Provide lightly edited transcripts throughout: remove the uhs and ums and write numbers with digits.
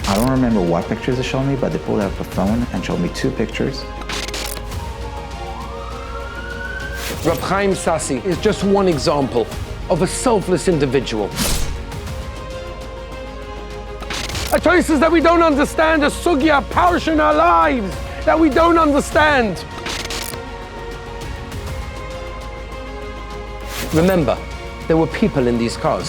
I don't remember what pictures they showed me, but they pulled out the phone and showed me 2 pictures. Rav Chaim Sassi is just one example of a selfless individual. A choices that we don't understand, a sugya, parsha in our lives that we don't understand. Remember, there were people in these cars.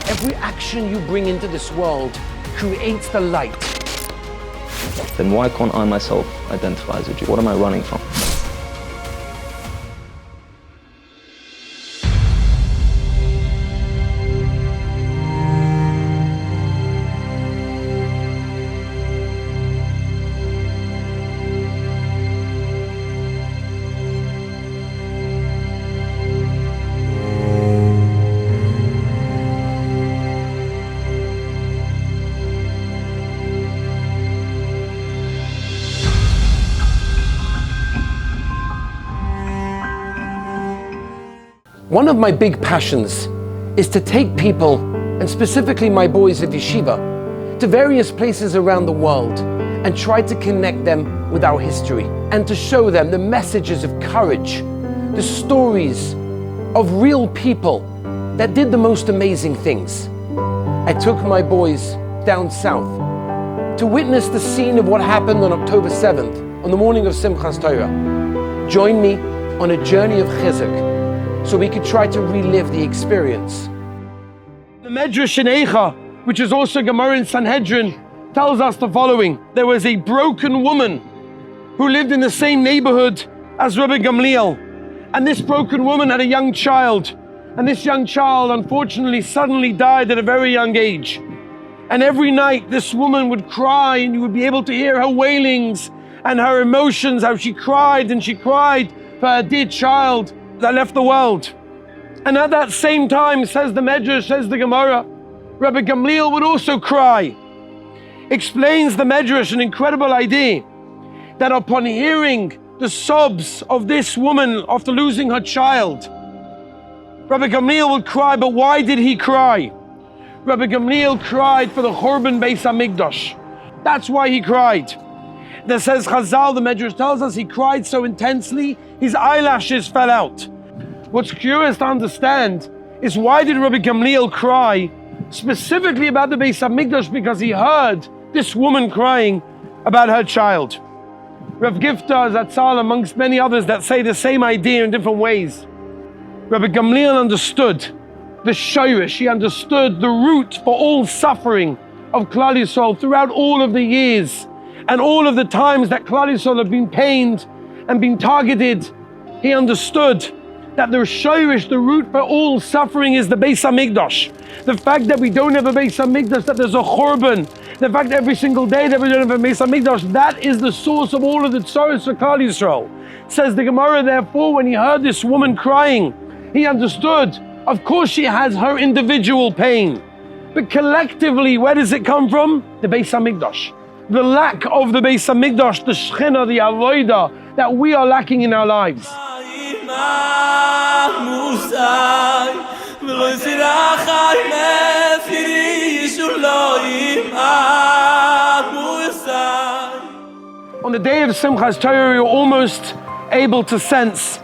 Every action you bring into this world creates the light. Then why can't I myself identify as a Jew? What am I running from? One of my big passions is to take people, and specifically my boys of yeshiva, to various places around the world and try to connect them with our history and to show them the messages of courage, the stories of real people that did the most amazing things. I took my boys down south to witness the scene of what happened on October 7th, on the morning of Simchas Torah. Join me on a journey of chizuk, so we could try to relive the experience. The Medrash in Eicha, which is also Gemara in Sanhedrin, tells us the following. There was a broken woman who lived in the same neighborhood as Rabbi Gamliel. And this broken woman had a young child. And this young child, unfortunately, suddenly died at a very young age. And every night, this woman would cry, and you would be able to hear her wailings and her emotions, how she cried and she cried for her dear child that left the world. And at that same time, says the Medrash, says the Gemara, Rabbi Gamliel would also cry. Explains the Medrash an incredible idea that upon hearing the sobs of this woman after losing her child, Rabbi Gamliel would cry. But why did he cry? Rabbi Gamliel cried for the Churban Beis HaMikdash. That's why he cried. That says Chazal, the Medrash tells us, he cried so intensely, his eyelashes fell out. What's curious to understand is, why did Rabbi Gamliel cry specifically about the Beis HaMikdash? Because he heard this woman crying about her child. Rav Gifta Zatzal, amongst many others that say the same idea in different ways. Rabbi Gamliel understood the shayrish, he understood the root for all suffering of Klal Yisrael throughout all of the years and all of the times that Klal Yisrael have been pained and been targeted. He understood that the shayrish, the root for all suffering, is the Beis HaMikdash. The fact that we don't have a Beis HaMikdash, that there's a Churban, the fact that every single day that we don't have a Beis HaMikdash, that is the source of all of the tzaros for Klal Yisrael. Says the Gemara, therefore, when he heard this woman crying, he understood, of course she has her individual pain, but collectively, where does it come from? The Beis HaMikdash. The lack of the Beis HaMikdash, the Shechina, the Avodah, that we are lacking in our lives. On the day of Simchas Torah, you're almost able to sense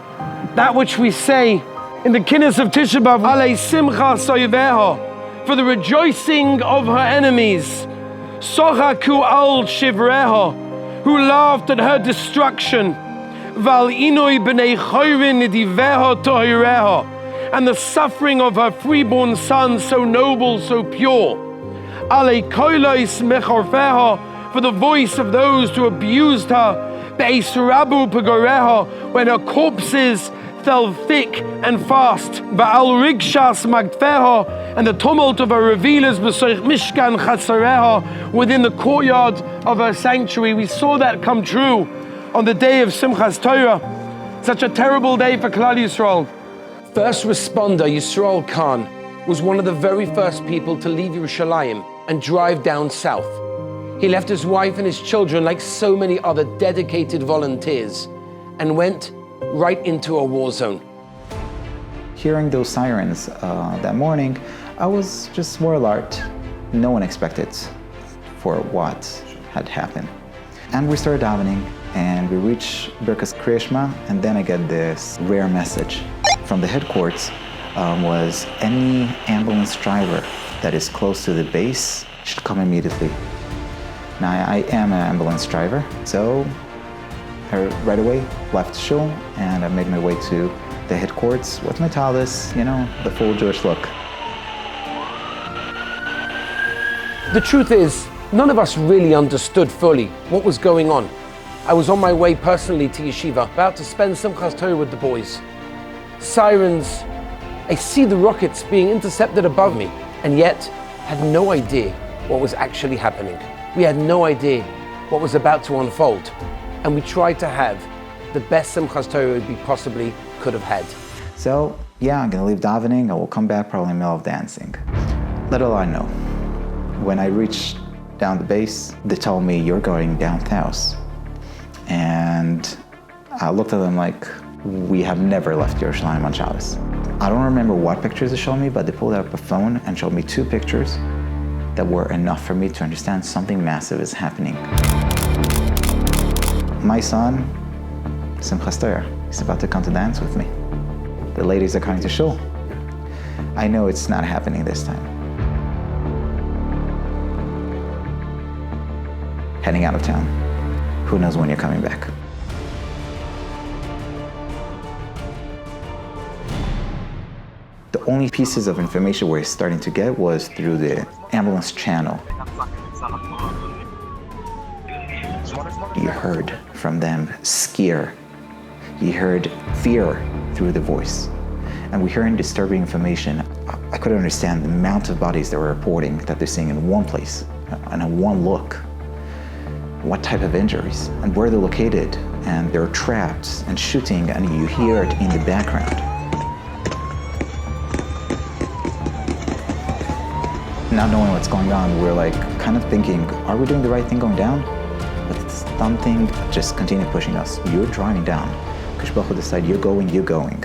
that which we say in the Kinnis of Tisha B'Av, Alei Simcha Soyeveha, for the rejoicing of her enemies, Sochaku al Shivreha, who laughed at her destruction, Val Inoi B'nei Choyrin Nidiveha Tohireha, and the suffering of her freeborn son, so noble, so pure, Alei Koilois Mechorfeha, for the voice of those who abused her, Be'esrabu Pegoreha, when her corpses fell thick and fast, Ba'al Rigshas Magtfeha, and the tumult of her revealers B'soich Mishkan Chatzareha, within the courtyard of her sanctuary. We saw that come true on the day of Simchas Torah, such a terrible day for Klal Yisrael. First responder Yisrael Khan was one of the very first people to leave Yerushalayim and drive down south. He left his wife and his children, like so many other dedicated volunteers, and went right into a war zone. Hearing those sirens that morning, I was just more alert. no one expected for what had happened. And we started davening, and we reached Birkas Kriya Shema, and then I get this rare message from the headquarters was any ambulance driver that is close to the base should come immediately. Now, I am an ambulance driver, so I right away left shul, and I made my way to the headquarters with my talis, the full Jewish look. The truth is, none of us really understood fully what was going on. I was on my way personally to yeshiva, about to spend Simchas Torah with the boys. Sirens, I see the rockets being intercepted above me, and yet had no idea what was actually happening. We had no idea what was about to unfold, and we tried to have the best Simchas Torah we possibly could have had. So, yeah, I'm gonna leave davening, I will come back probably in the middle of dancing. Little I know, when I reached down the base, they told me, you're going down south. And I looked at them like, we have never left Yerushalayim on Shabbos. I don't remember what pictures they showed me, but they pulled out a phone and showed me 2 pictures that were enough for me to understand something massive is happening. My son, Simchas Torah, he's about to come to dance with me. The ladies are coming to shul. I know it's not happening this time. Heading out of town. Who knows when you're coming back? The only pieces of information we're starting to get was through the ambulance channel. You heard from them scare. You heard fear through the voice. And we're hearing disturbing information. I couldn't understand the amount of bodies they were reporting that they're seeing in one place, and in one look. What type of injuries, and where they're located, and they're trapped and shooting, and you hear it in the background. Not knowing what's going on, we're like kind of thinking, are we doing the right thing going down? But something just continued pushing us. You're driving down. Kadosh Baruch Hu decided you're going.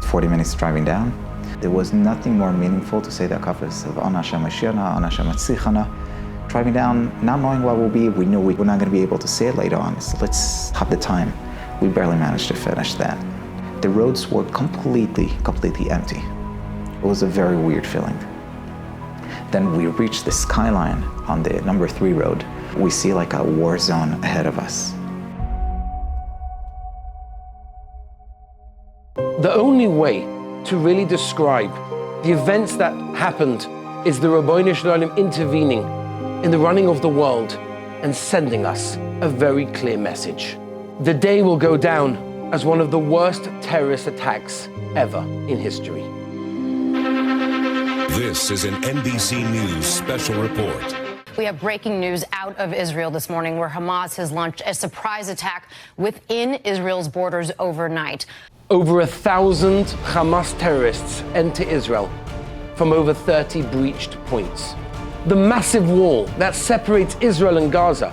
40 minutes driving down. There was nothing more meaningful to say the akafis of Ana Hashem Mashiachna, Ana Hashem Matzlichana. Driving down, not knowing what will be, we knew we were not going to be able to say it later on, so let's have the time. We barely managed to finish that. The roads were completely empty. It was a very weird feeling. Then we reached the skyline on the number 3 road. We see like a war zone ahead of us. The only way to really describe the events that happened is the Ribbono Shel Olam intervening in the running of the world and sending us a very clear message. The day will go down as one of the worst terrorist attacks ever in history. This is an NBC News special report. We have breaking news out of Israel this morning, where Hamas has launched a surprise attack within Israel's borders overnight. Over 1,000 Hamas terrorists enter Israel from over 30 breached points. The massive wall that separates Israel and Gaza,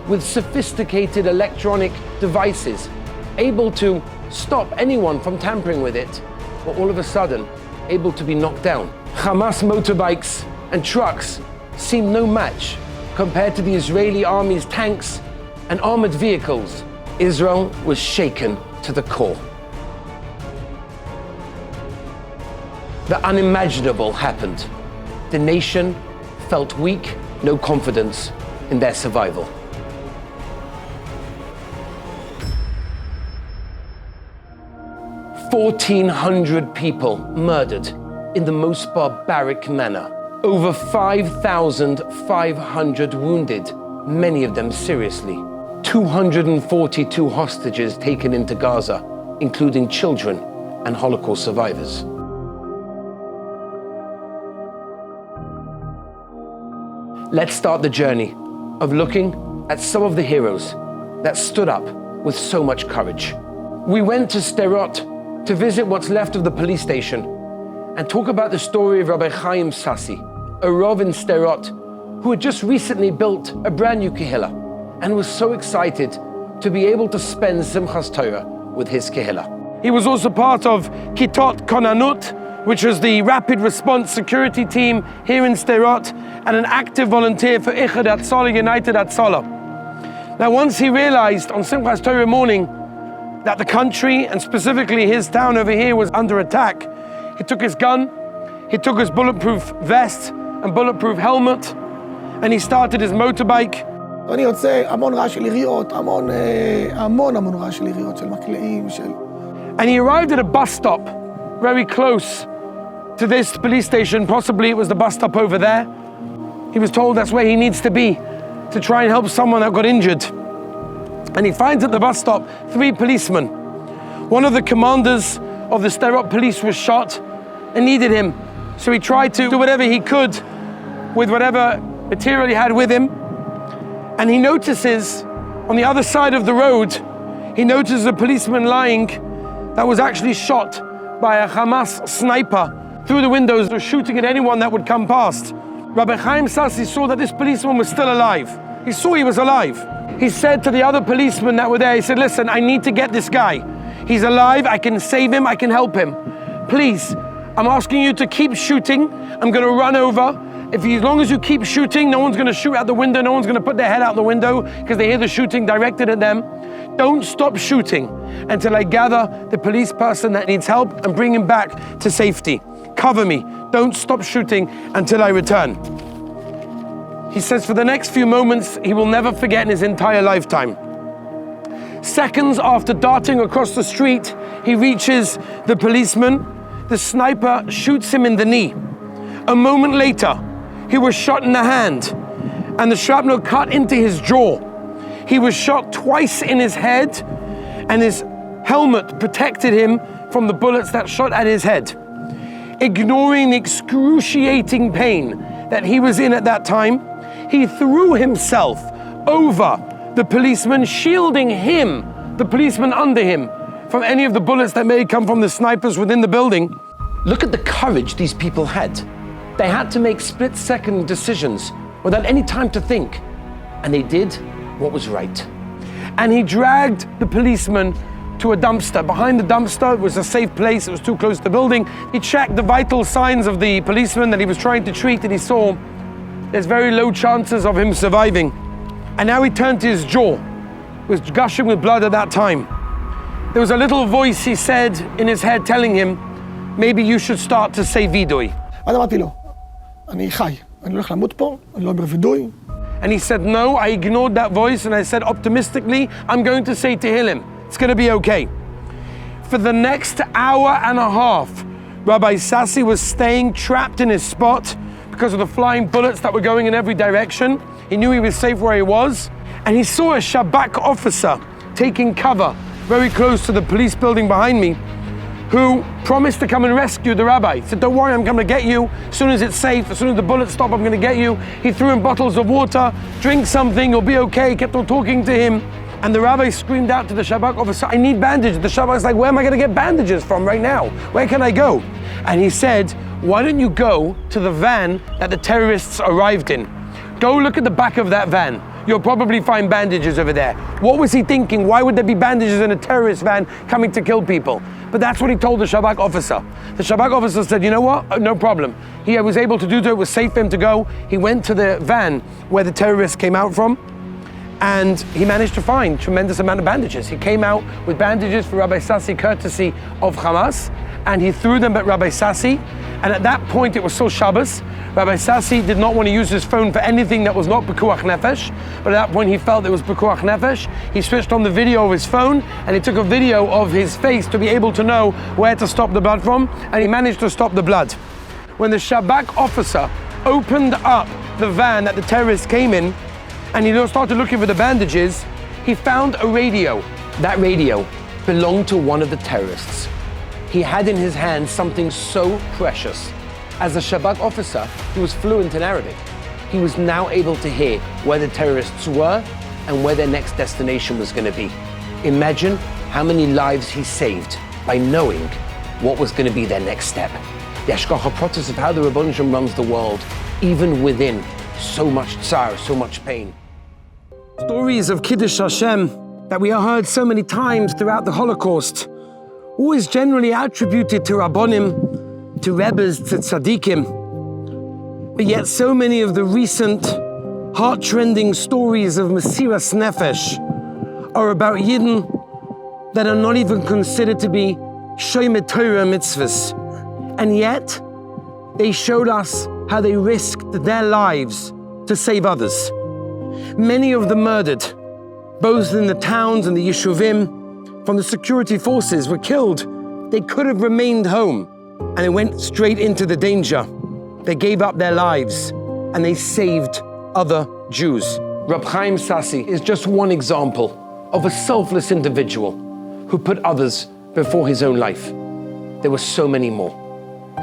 with sophisticated electronic devices able to stop anyone from tampering with it, were all of a sudden able to be knocked down. Hamas motorbikes and trucks seemed no match compared to the Israeli army's tanks and armored vehicles. Israel was shaken to the core. The unimaginable happened. The nation felt weak, no confidence in their survival. "1,400 people murdered in the most barbaric manner. Over 5,500 wounded, many of them seriously. 242 hostages taken into Gaza, including children and Holocaust survivors. Let's start the journey of looking at some of the heroes that stood up with so much courage. We went to Sderot to visit what's left of the police station and talk about the story of Rabbi Chaim Sassi, a Rav in Sderot who had just recently built a brand new kehillah and was so excited to be able to spend Simchas Torah with his kehillah. He was also part of Kitot Konanut, which was the rapid response security team here in Sderot, and an active volunteer for Ichad Hatzalah, United Hatzalah. Now, once he realized on Simchas Torah morning that the country, and specifically his town over here, was under attack, he took his gun, he took his bulletproof vest and bulletproof helmet, and he started his motorbike. אני יוצא המון רעש של יריות, המון רעש של יריות, של מקלעים, של... And he arrived at a bus stop very close to this police station. Possibly it was the bus stop over there. He was told that's where he needs to be to try and help someone that got injured. And he finds at the bus stop 3 policemen. One of the commanders of the Sderot police was shot and needed him. So he tried to do whatever he could with whatever material he had with him. And he notices on the other side of the road, he notices a policeman lying that was actually shot by a Hamas sniper through the windows, shooting at anyone that would come past. Rabbi Chaim Sassi saw that this policeman was still alive. He saw he was alive. He said to the other policemen that were there, he said, listen, I need to get this guy. He's alive, I can save him, I can help him. Please, I'm asking you to keep shooting. I'm gonna run over. As long as you keep shooting, no one's gonna shoot out the window, no one's gonna put their head out the window because they hear the shooting directed at them. Don't stop shooting until I gather the police person that needs help and bring him back to safety. Cover me. Don't stop shooting until I return. He says for the next few moments, he will never forget in his entire lifetime. Seconds after darting across the street, he reaches the policeman. The sniper shoots him in the knee. A moment later, he was shot in the hand, and the shrapnel cut into his jaw. He was shot twice in his head, and his helmet protected him from the bullets that shot at his head. Ignoring the excruciating pain that he was in at that time, he threw himself over the policeman, shielding him, the policeman under him, from any of the bullets that may come from the snipers within the building. Look at the courage these people had. They had to make split-second decisions without any time to think. And they did what was right. And he dragged the policeman to a dumpster. Behind the dumpster was a safe place. It was too close to the building. He checked the vital signs of the policeman that he was trying to treat, and he saw there's very low chances of him surviving. And now he turned to his jaw. It was gushing with blood at that time. There was a little voice, he said, in his head telling him, maybe you should start to say vidui. אז אמרתי לו, אני חי, אני הולך למות פה, אני לא אומר וידוי. And he said, no, I ignored that voice, and I said optimistically, I'm going to say Tehillim. It's going to be okay. For the next hour and a half, Rabbi Sassi was staying trapped in his spot because of the flying bullets that were going in every direction. He knew he was safe where he was, and he saw a Shabak officer taking cover very close to the police building behind me, who promised to come and rescue the rabbi. He said, don't worry, I'm coming to get you. As soon as it's safe, as soon as the bullets stop, I'm gonna get you. He threw in bottles of water, drink something, you'll be okay. He kept on talking to him. And the rabbi screamed out to the Shabak officer, I need bandages. The Shabak's like, where am I gonna get bandages from right now? Where can I go? And he said, why don't you go to the van that the terrorists arrived in? Go look at the back of that van. You'll probably find bandages over there. What was he thinking? Why would there be bandages in a terrorist van coming to kill people? But that's what he told the Shabak officer. The Shabak officer said, you know what? No problem. He was able to do it. It was safe for him to go. He went to the van where the terrorists came out from, and he managed to find a tremendous amount of bandages. He came out with bandages for Rabbi Sassi, courtesy of Hamas, and he threw them at Rabbi Sassi. And at that point, it was still Shabbos. Rabbi Sassi did not want to use his phone for anything that was not Pekuach Nefesh, but at that point he felt it was Pekuach Nefesh. He switched on the video of his phone, and he took a video of his face to be able to know where to stop the blood from, and he managed to stop the blood. When the Shabak officer opened up the van that the terrorists came in, and he started looking for the bandages, he found a radio. That radio belonged to one of the terrorists. He had in his hand something so precious. As a Shabak officer, he was fluent in Arabic. He was now able to hear where the terrorists were and where their next destination was going to be. Imagine how many lives he saved by knowing what was going to be their next step. The Hashgacha Pratis of how the Rebbeinu Shalom runs the world, even within so much tsar, so much pain. Stories of Kiddush Hashem that we have heard so many times throughout the Holocaust, always generally attributed to Rabbonim, to Rebbes, to tzaddikim. But yet so many of the recent heart-rending stories of Mesiras Nefesh are about Yidden that are not even considered to be Shomer Torah mitzvahs. And yet, they showed us how they risked their lives to save others. Many of them murdered, both in the towns and the Yeshuvim, from the security forces, were killed. They could have remained home, and they went straight into the danger. They gave up their lives, and they saved other Jews. Reb Chaim Sassi is just one example of a selfless individual who put others before his own life. There were so many more.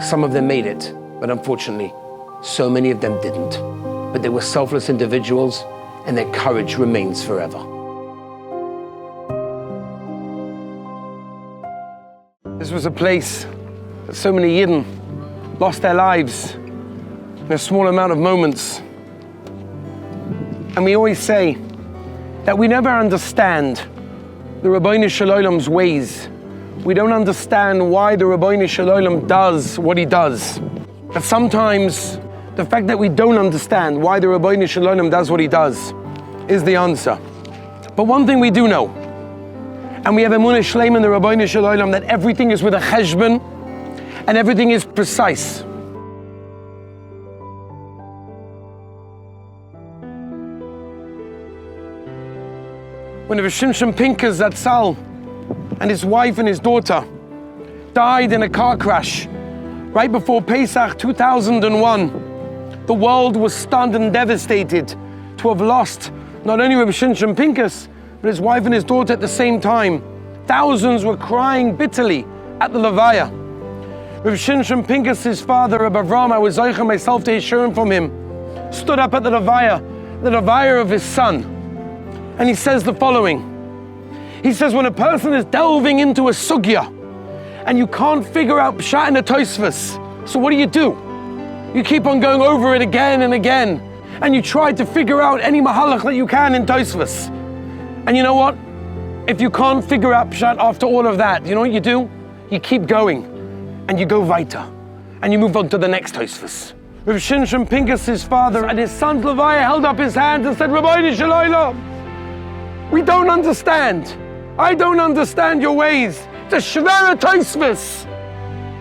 Some of them made it, but unfortunately, so many of them didn't. But they were selfless individuals, and their courage remains forever. This was a place that so many Yidden lost their lives in a small amount of moments. And we always say that we never understand the Ribbono Shel Olam's ways. We don't understand why the Ribbono Shel Olam does what he does. But sometimes the fact that we don't understand why the Ribbono Shel Olam does what he does is the answer. But one thing we do know, and we have emunah shleima in the Ribbono Shel Olam, that everything is with a cheshbon and everything is precise. When Rav Shimshon Pincus Zatzal and his wife and his daughter died in a car crash right before Pesach 2001, the world was stunned and devastated to have lost not only Rav Shimshon Pincus, but his wife and his daughter at the same time. Thousands were crying bitterly at the Levaya. Rav Shimshon Pincus' father, Reb Avram, I was zoicha myself to hear from him, stood up at the Levaya of his son. And he says the following. He says, when a person is delving into a sugya and you can't figure out pshat in a tosfos, so what do? You keep on going over it again and again, and you try to figure out any mahalach that you can in tosfos. And you know what? If you can't figure out pshat after all of that, you know what you do? You keep going, and you go weiter, and you move on to the next tosfos. Rav Shimshon Pincus' father and his son Levaya held up his hands and said, Ribbono Shel Olam, we don't understand. I don't understand your ways. It's a shvera tosfos.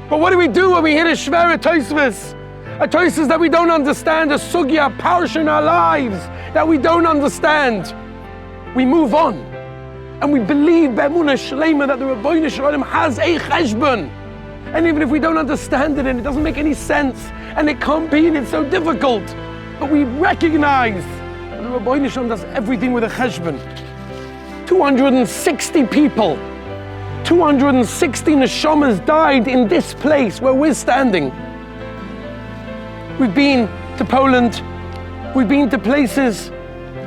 But what do we do when we hit a shvera tosfos? A tosfos that we don't understand, a sugya, parsha in our lives that we don't understand. We move on. And we believe be'emunah shleima that the Ribbono Shel Olam has a cheshbon. And even if we don't understand it and it doesn't make any sense and it can't be and it's so difficult, but we recognize that the Ribbono Shel Olam does everything with a cheshbon. 260 people, 260 neshamas died in this place where we're standing. We've been to Poland, we've been to places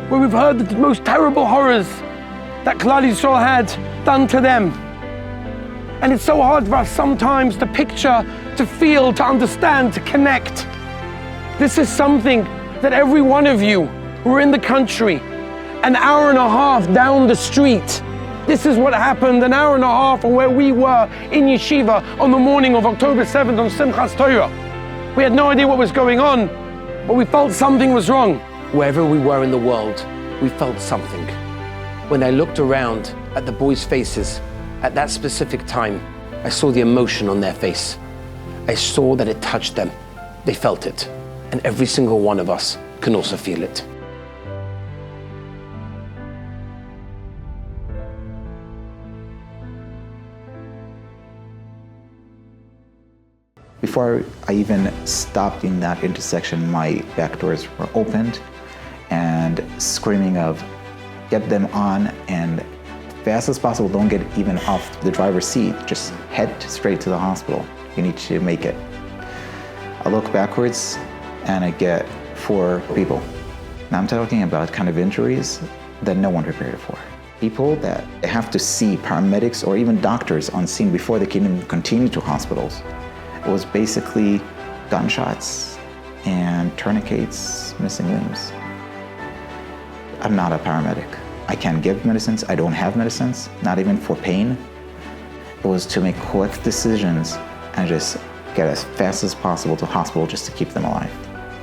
where we've heard the most terrible horrors that Klal Yisrael had done to them. And it's so hard for us sometimes to picture, to feel, to understand, to connect. This is something that every one of you who are in the country, an hour and a half down the street, this is what happened an hour and a half from where we were in yeshiva on the morning of October 7th on Simchas Torah. We had no idea what was going on, but we felt something was wrong. Wherever we were in the world, we felt something. When I looked around at the boys' faces at that specific time, I saw the emotion on their face. I saw that it touched them. They felt it. And every single one of us can also feel it. Before I even stopped in that intersection, my back doors were opened and screaming of, get them on and fast as possible, don't get even off the driver's seat, just head straight to the hospital. You need to make it. I look backwards and I get 4 people. Now I'm talking about kind of injuries that no one prepared for. People that have to see paramedics or even doctors on scene before they can even continue to hospitals. It was basically gunshots and tourniquets, missing limbs. I'm not a paramedic. I can't give medicines, I don't have medicines, not even for pain. It was to make quick decisions and just get as fast as possible to hospital just to keep them alive.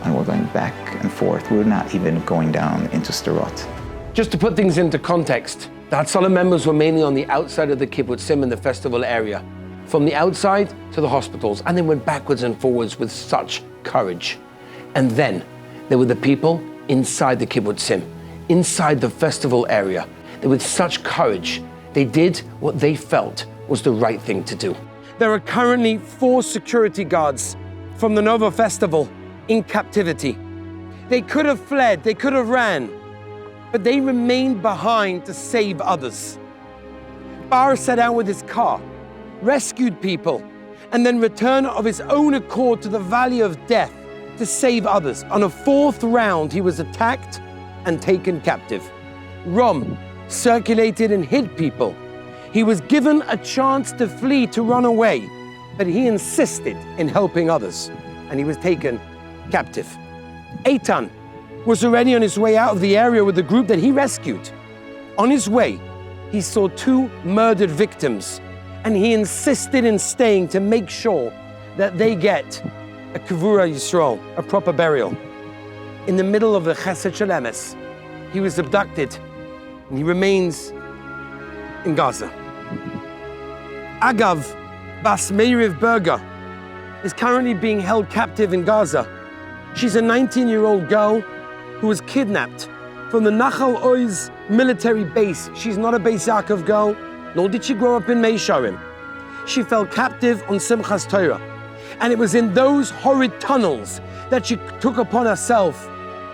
And we're going back and forth. We're not even going down into Sderot. Just to put things into context, the Hatzalah members were mainly on the outside of the kibbutzim in the festival area, from the outside to the hospitals, and they went backwards and forwards with such courage. And then there were the people inside the kibbutzim, inside the festival area. They with such courage, they did what they felt was the right thing to do. There are currently 4 security guards from the Nova Festival in captivity. They could have fled, they could have ran, but they remained behind to save others. Bar set out with his car, rescued people, and then returned of his own accord to the valley of death to save others. On a 4th round, he was attacked and taken captive. Rom circulated and hid people. He was given a chance to flee, to run away, but he insisted in helping others, and he was taken captive. Eitan was already on his way out of the area with the group that he rescued. On his way, he saw 2 murdered victims, and he insisted in staying to make sure that they get a Kavura Yisrael, a proper burial. In the middle of the Chesed Shel Emes, he was abducted, and he remains in Gaza. Agav Bas Meiriv Berger is currently being held captive in Gaza. She's a 19-year-old girl who was kidnapped from the Nachal Oz military base. She's not a Beis Yaakov girl, nor did she grow up in Meisharim. She fell captive on Simchas Torah. And it was in those horrid tunnels that she took upon herself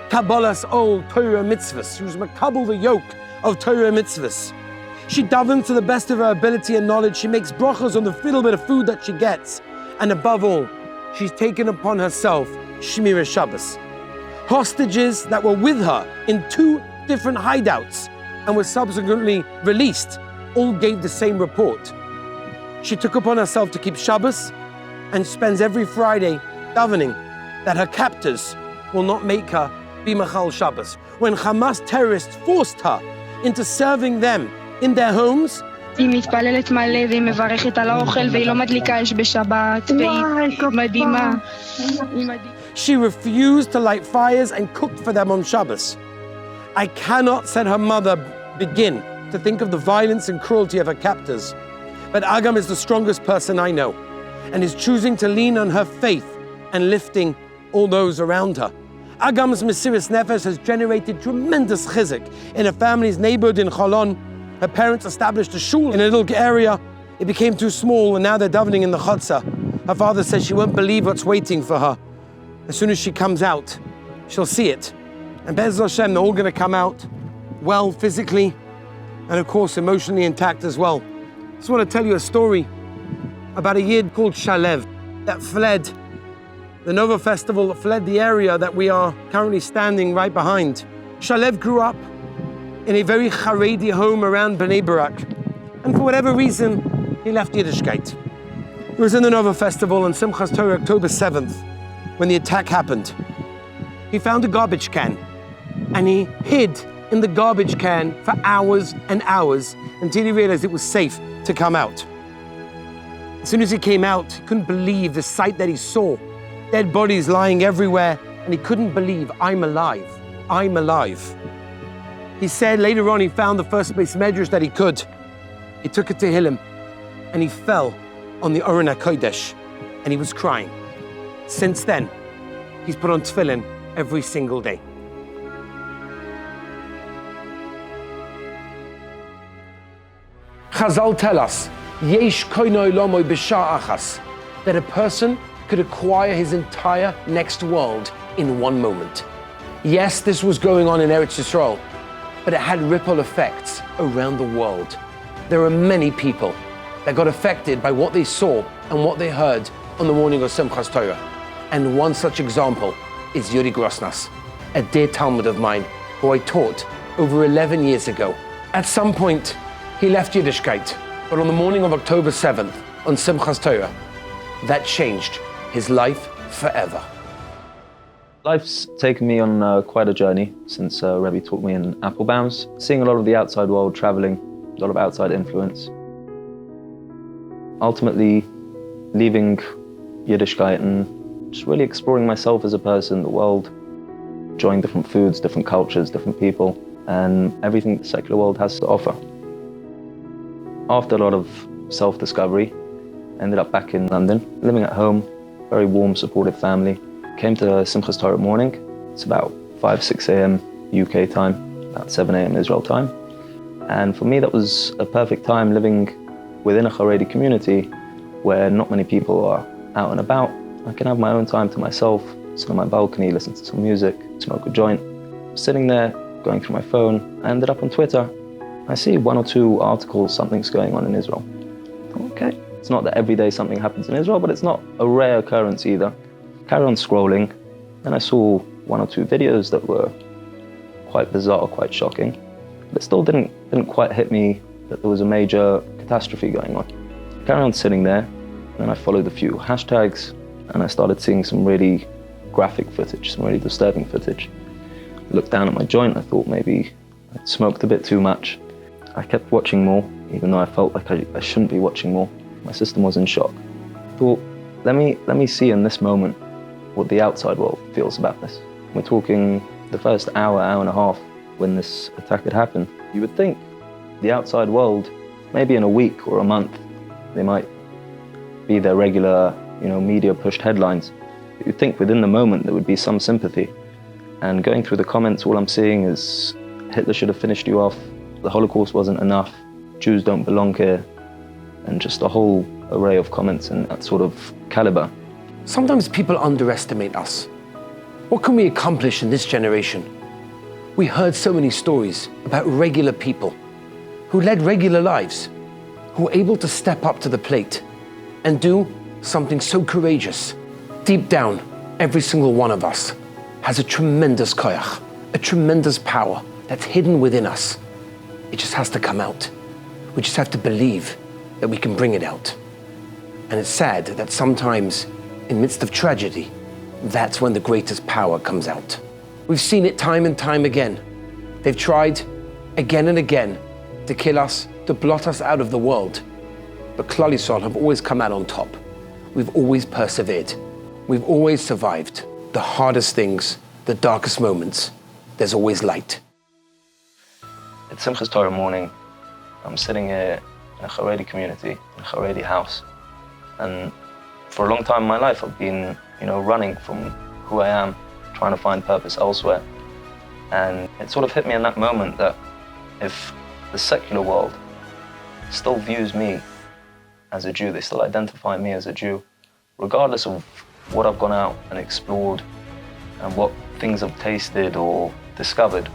Kabbalas Ol Torah mitzvahs. She was makabel the yoke of Torah mitzvahs. She davens to the best of her ability and knowledge. She makes brachas on the little bit of food that she gets. And above all, she's taken upon herself Shmira Shabbos. Hostages that were with her in 2 different hideouts and were subsequently released all gave the same report. She took upon herself to keep Shabbos and spends every Friday davening that her captors will not make her be Machal Shabbos. When Hamas terrorists forced her into serving them in their homes, היא מתפללת מלא והיא מברכת על האוכל והיא לא מדליקה אש בשבת והיא מדהימה. she refused to light fires and cooked for them on Shabbos. I cannot, said her mother, begin to think of the violence and cruelty of her captors. But Agam is the strongest person I know and is choosing to lean on her faith and lifting all those around her. Agam's Mesiras Nefesh has generated tremendous chizuk in her family's neighborhood in Cholon. Her parents established a shul in a little area. It became too small and now they're davening in the chutzah. Her father says she won't believe what's waiting for her. As soon as she comes out, she'll see it. And Be'ez Hashem, they're all going to come out well physically and of course emotionally intact as well. I just want to tell you a story about a yid called Shalev that fled the Nova Festival, that fled the area that we are currently standing right behind. Shalev grew up in a very Haredi home around Bnei Barak. And for whatever reason, he left Yiddishkeit. He was in the Nova Festival on Simchas Torah, October 7th, when the attack happened. He found a garbage can, and he hid in the garbage can for hours and hours until he realized it was safe to come out. As soon as he came out, he couldn't believe the sight that he saw. Dead bodies lying everywhere, and he couldn't believe, I'm alive, I'm alive. He said later on he found the first base medrash that he could. He took it to Hillim, and he fell on the Aron HaKodesh, and he was crying. Since then, he's put on tefillin every single day. Chazal tell us, Yesh koinoi lomoy b'sha achas, that a person could acquire his entire next world in one moment. Yes, this was going on in Eretz Yisrael, but it had ripple effects around the world. There are many people that got affected by what they saw and what they heard on the morning of Simchas Torah. And one such example is Yuri Grosnas, a dear Talmud of mine who I taught over 11 years ago. At some point, he left Yiddishkeit, but on the morning of October 7th, on Simchas Torah, that changed his life forever. Life's taken me on quite a journey since Rebbe taught me in Applebaum's, seeing a lot of the outside world, traveling, a lot of outside influence. Ultimately, leaving Yiddishkeit, and just really exploring myself as a person, the world, enjoying different foods, different cultures, different people, and everything the secular world has to offer. After a lot of self-discovery, I ended up back in London, living at home, very warm, supportive family. Came to Simchas Torah morning. It's about 5, 6 a.m. UK time, about 7 a.m. Israel time. And for me, that was a perfect time living within a Haredi community where not many people are out and about. I can have my own time to myself, sit on my balcony, listen to some music, smoke a joint. Sitting there, going through my phone, I ended up on Twitter. I see 1 or 2 articles, something's going on in Israel. Okay, it's not that every day something happens in Israel, but it's not a rare occurrence either. Carry on scrolling, and I saw 1 or 2 videos that were quite bizarre, quite shocking. But it still didn't quite hit me that there was a major catastrophe going on. Carry on sitting there, and then I followed a few hashtags, and I started seeing some really graphic footage, some really disturbing footage. I looked down at my joint, I thought maybe I'd smoked a bit too much. I kept watching more, even though I felt like I shouldn't be watching more. My system was in shock. I thought, let me see in this moment what the outside world feels about this. We're talking the first hour and a half when this attack had happened. You would think the outside world, maybe in a week or a month, they might be their regular, media-pushed headlines. But you'd think within the moment there would be some sympathy. And going through the comments, all I'm seeing is Hitler should have finished you off, the Holocaust wasn't enough, Jews don't belong here, and just a whole array of comments in that sort of caliber. Sometimes people underestimate us. What can we accomplish in this generation? We heard so many stories about regular people who led regular lives, who were able to step up to the plate and do something so courageous. Deep down, every single one of us has a tremendous koyach, a tremendous power that's hidden within us. It just has to come out. We just have to believe that we can bring it out. And it's sad that sometimes, in the midst of tragedy, that's when the greatest power comes out. We've seen it time and time again. They've tried again and again to kill us, to blot us out of the world. But Klal Yisrael have always come out on top. We've always persevered. We've always survived the hardest things, the darkest moments. There's always light. It's Simchas Torah morning. I'm sitting here in a Haredi community, in a Haredi house. And for a long time in my life, I've been, running from who I am, trying to find purpose elsewhere. And it sort of hit me in that moment that if the secular world still views me as a Jew, they still identify me as a Jew, regardless of what I've gone out and explored and what things I've tasted or discovered,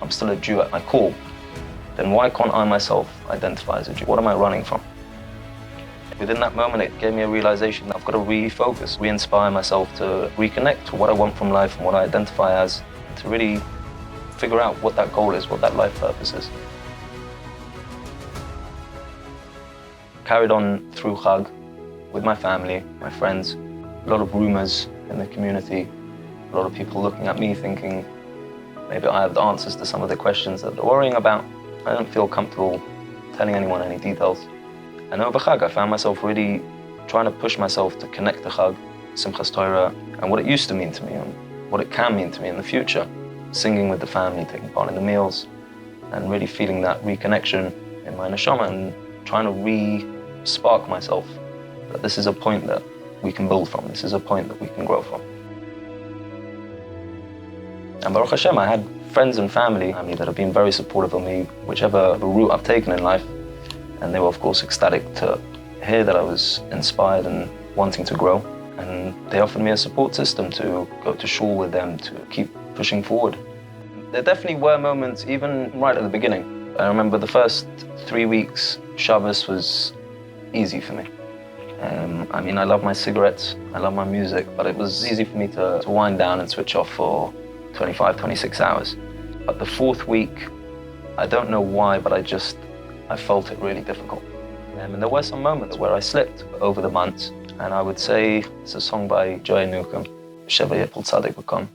I'm still a Jew at my core, then why can't I myself identify as a Jew? What am I running from? Within that moment, it gave me a realization that I've got to refocus, re-inspire myself to reconnect to what I want from life and what I identify as, and to really figure out what that goal is, what that life purpose is. Carried on through Chag with my family, my friends, a lot of rumors in the community, a lot of people looking at me thinking maybe I have the answers to some of the questions that they're worrying about. I don't feel comfortable telling anyone any details. And over Chag, I found myself really trying to push myself to connect to Chag, Simchas Torah, and what it used to mean to me and what it can mean to me in the future. Singing with the family, taking part in the meals, and really feeling that reconnection in my neshama and trying to re-spark myself that this is a point that we can build from, this is a point that we can grow from. And Baruch Hashem, I had friends and family that have been very supportive of me, whichever route I've taken in life. And they were, of course, ecstatic to hear that I was inspired and wanting to grow. And they offered me a support system to go to shul with them, to keep pushing forward. There definitely were moments, even right at the beginning. I remember the first 3 weeks, Shabbos was easy for me. I love my cigarettes, I love my music, but it was easy for me to wind down and switch off for 25, 26 hours. But the 4th week, I don't know why, but I felt it really difficult. And there were some moments where I slipped over the months, and I would say it's a song by Joey Newcomb, Sheva Yipol Tzadik V'Kom.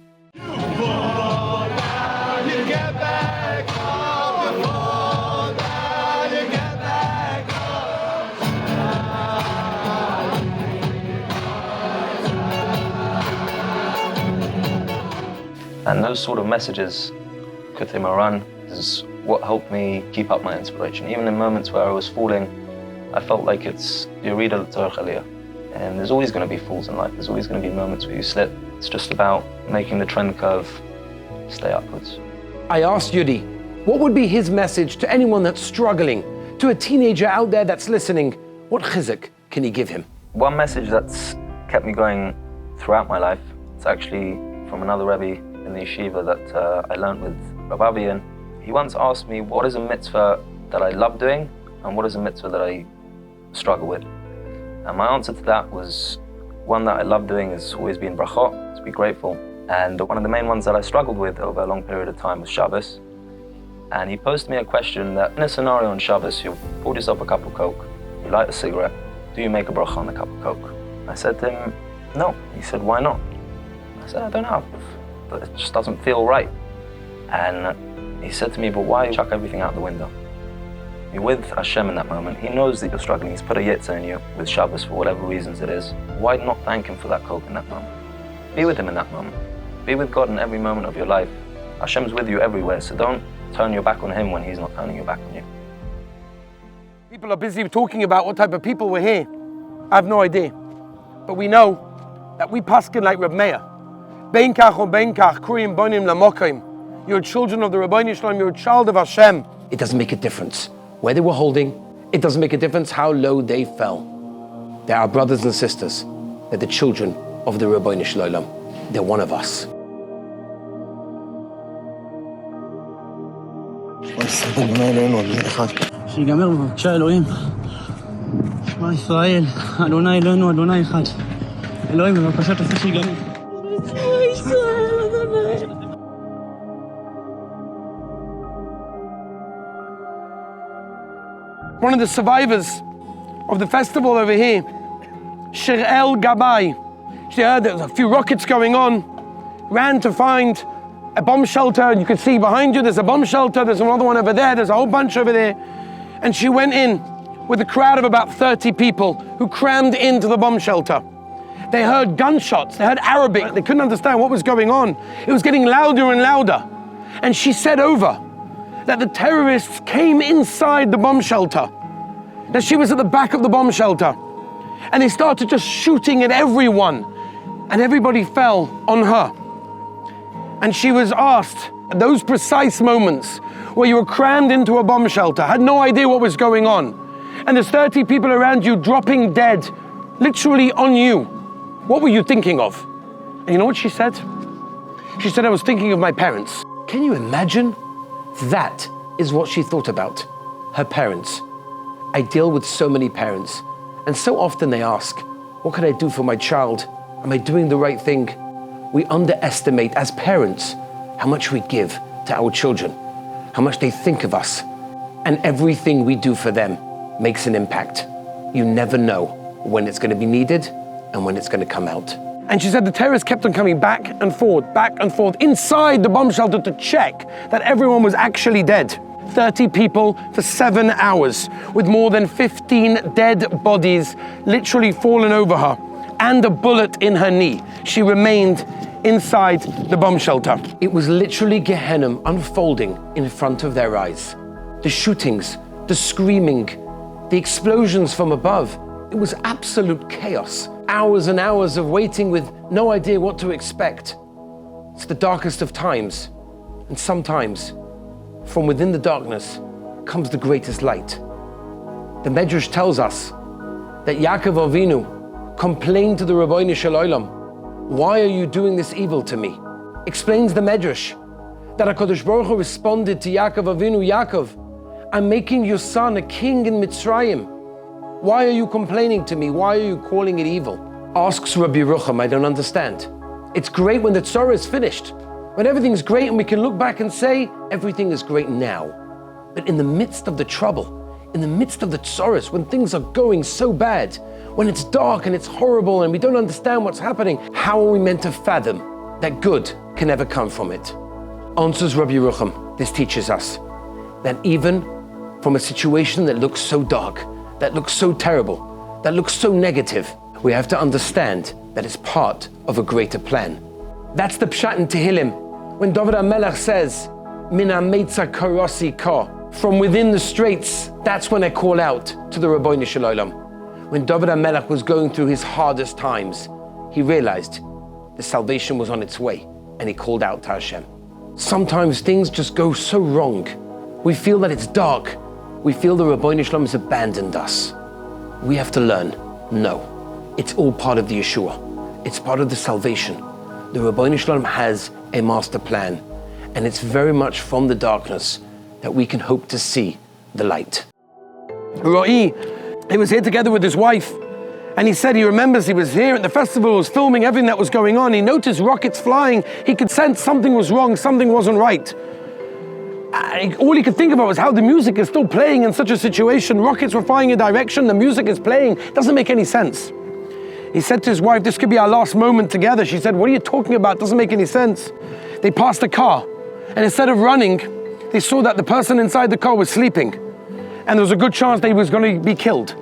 And those sort of messages, Kutei Moran, is what helped me keep up my inspiration. Even in moments where I was falling, I felt like it's Yerida L'Torach Aliyah. And there's always going to be falls in life. There's always going to be moments where you slip. It's just about making the trend curve stay upwards. I asked Yudi, what would be his message to anyone that's struggling, to a teenager out there that's listening? What chizuk can he give him? One message that's kept me going throughout my life, it's actually from another Rebbe in the yeshiva that I learned with Rav Avian. He once asked me, what is a mitzvah that I love doing and what is a mitzvah that I struggle with? And my answer to that was, one that I love doing is always being brachot, to be grateful. And one of the main ones that I struggled with over a long period of time was Shabbos. And he posed me a question that, in a scenario on Shabbos, you poured yourself a cup of Coke, you light a cigarette, do you make a bracha on the cup of Coke? I said to him, no. He said, why not? I said, I don't know, but it just doesn't feel right. And he said to me, but why chuck everything out the window? You're with Hashem in that moment. He knows that you're struggling. He's put a yitzah in you with Shabbos for whatever reasons it is. Why not thank him for that Coke in that moment? Be with him in that moment. Be with God in every moment of your life. Hashem's with you everywhere, so don't turn your back on him when he's not turning your back on you. People are busy talking about what type of people we're here. I have no idea. But we know that we paskin like Reb Meir. Bein kach or bein kach, kuriyim bonim lamokim. You're children of the Rabbeinu Shalom, you're a child of Hashem. It doesn't make a difference where they were holding. It doesn't make a difference how low they fell. They're our brothers and sisters. They're the children of the Rabbeinu Shalom. They're one of us. שיגמר בבקשה אלוהים. שמע ישראל, אדוני אלוהינו, אדוני אחד. אלוהים, בבקשה תעשה שיגמר. One of the survivors of the festival over here, Shirel Gabai, she heard there was a few rockets going on, ran to find a bomb shelter, and you can see behind you there's a bomb shelter, there's another one over there, there's a whole bunch over there. And she went in with a crowd of about 30 people who crammed into the bomb shelter. They heard gunshots, they heard Arabic, they couldn't understand what was going on. It was getting louder and louder. And she said over that the terrorists came inside the bomb shelter, that she was at the back of the bomb shelter, and they started just shooting at everyone, and everybody fell on her. And she was asked, at those precise moments where you were crammed into a bomb shelter, had no idea what was going on, and there's 30 people around you dropping dead, literally on you, what were you thinking of? And you know what she said? She said, I was thinking of my parents. Can you imagine? That is what she thought about, her parents. I deal with so many parents, and so often they ask, what can I do for my child? Am I doing the right thing? We underestimate as parents how much we give to our children, how much they think of us, and everything we do for them makes an impact. You never know when it's going to be needed and when it's going to come out. And she said the terrorists kept on coming back and forth inside the bomb shelter to check that everyone was actually dead. 30 people for 7 hours with more than 15 dead bodies literally fallen over her and a bullet in her knee. She remained inside the bomb shelter. It was literally Gehenna unfolding in front of their eyes. The shootings, the screaming, the explosions from above. It was absolute chaos. Hours and hours of waiting with no idea what to expect. It's the darkest of times. And sometimes, from within the darkness comes the greatest light. The Medrash tells us that Yaakov Avinu complained to the Rabbeinu Shalom, why are you doing this evil to me? Explains the Medrash that HaKadosh Baruch Hu responded to Yaakov Avinu, Yaakov, I'm making your son a king in Mitzrayim. Why are you complaining to me? Why are you calling it evil? Asks Rabbi Yerucham, I don't understand. It's great when the tzara is finished, when everything's great and we can look back and say, everything is great now. But in the midst of the trouble, in the midst of the tzaras, when things are going so bad, when it's dark and it's horrible and we don't understand what's happening, how are we meant to fathom that good can ever come from it? Answers Rabbi Yerucham, this teaches us that even from a situation that looks so dark, that looks so terrible, that looks so negative, we have to understand that it's part of a greater plan. That's the Pshat in Tehillim, when David HaMelech says, Min ha'meitza karosi ka, from within the straits, that's when I call out to the Ribbono Shel Olam. When David HaMelech was going through his hardest times, he realized the salvation was on its way, and he called out to Hashem. Sometimes things just go so wrong. We feel that it's dark. We feel the Ribbono Shel Olam has abandoned us. We have to learn, no, it's all part of the Yeshua. It's part of the salvation. The Ribbono Shel Olam has a master plan, and it's very much from the darkness that we can hope to see the light. Ro'i, he was here together with his wife, and he said he remembers he was here at the festival, was filming everything that was going on. He noticed rockets flying. He could sense something was wrong, something wasn't right. All he could think about was how the music is still playing in such a situation. Rockets were flying in a direction, the music is playing. It doesn't make any sense. He said to his wife, this could be our last moment together. She said, what are you talking about? It doesn't make any sense. They passed a car, and instead of running, they saw that the person inside the car was sleeping, and there was a good chance that he was going to be killed.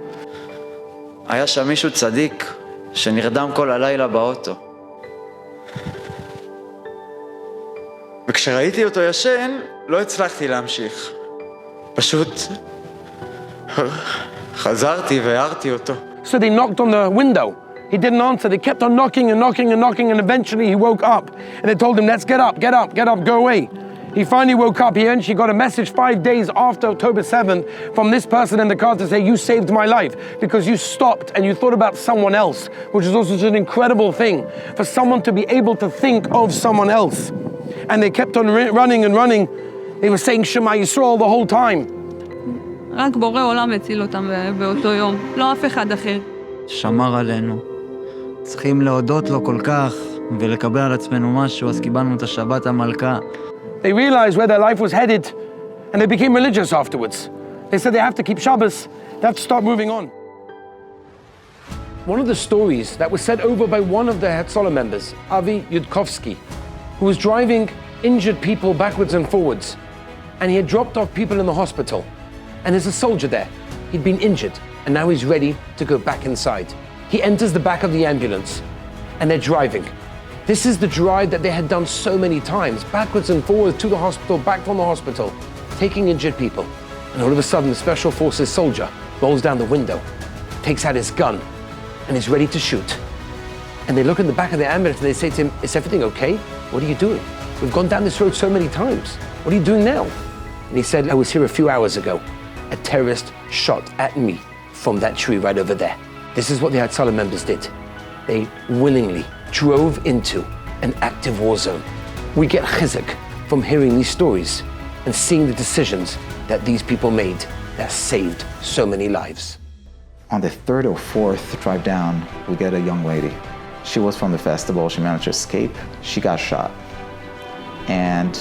היה שם מישהו צדיק שנרדם כל הלילה באוטו. וכשראיתי אותו ישן, לא הצלחתי להמשיך. פשוט חזרתי והערתי אותו. So they knocked on the window. He didn't answer. They kept on knocking and knocking and knocking, and eventually he woke up. And they told him, let's get up, get up, get up, go away. He finally woke up. He actually got a message 5 days after October 7th from this person in the car to say, you saved my life because you stopped and you thought about someone else, which is also just an incredible thing for someone to be able to think of someone else. And they kept on running and running. They were saying Shema Yisrael the whole time. רק בורא עולם הציל אותם באותו יום, לא אף אחד אחר. שמר עלינו. צריכים להודות לו כל כך ולקבל על עצמנו משהו, אז קיבלנו את השבת המלכה. They realized where their life was headed, and they became religious afterwards. They said they have to keep Shabbos, they have to start moving on. One of the stories that was said over by one of the Hatzalah members, Avi Yudkovsky, who was driving injured people backwards and forwards, and he had dropped off people in the hospital, and there's a soldier there. He'd been injured, and now he's ready to go back inside. He enters the back of the ambulance, and they're driving. This is the drive that they had done so many times, backwards and forwards to the hospital, back from the hospital, taking injured people. And all of a sudden, the Special Forces soldier rolls down the window, takes out his gun, and is ready to shoot. And they look in the back of the ambulance and they say to him, is everything okay? What are you doing? We've gone down this road so many times. What are you doing now? And he said, I was here a few hours ago. A terrorist shot at me from that tree right over there. This is what the Hatzalah members did. They willingly drove into an active war zone. We get chizuk from hearing these stories and seeing the decisions that these people made that saved so many lives. On the third or fourth drive down, we get a young lady. She was from the festival, she managed to escape. She got shot. And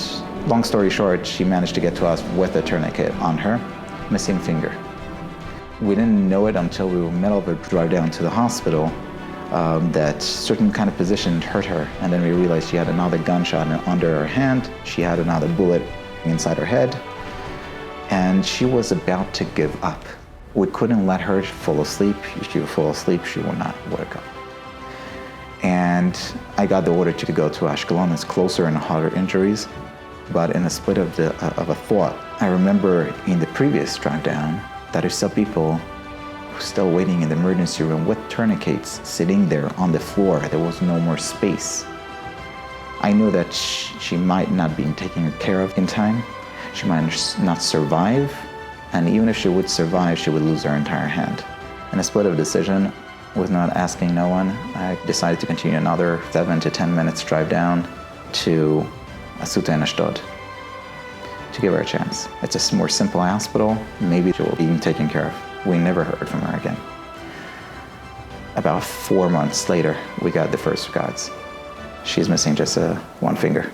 long story short, she managed to get to us with a tourniquet on her, missing finger. We didn't know it until we were in the middle of a drive down to the hospital that certain kind of position hurt her. And then we realized she had another gunshot under her hand. She had another bullet inside her head. And she was about to give up. We couldn't let her fall asleep. If she would fall asleep, she would not wake up. And I got the order to go to Ashkelon. It's closer and harder injuries. But in a split of a thought, I remember in the previous drive down that there's still people still waiting in the emergency room with tourniquets sitting there on the floor. There was no more space. I knew that she might not be taken care of in time. She might not survive. And even if she would survive, she would lose her entire hand. In a split of decision, with not asking no one, I decided to continue another 7 to 10 minutes drive down to Asuta in Ashdod to give her a chance. It's a more simple hospital. Maybe she will be taken care of. We never heard from her again. About 4 months later, we got the first regards. She's missing just one finger.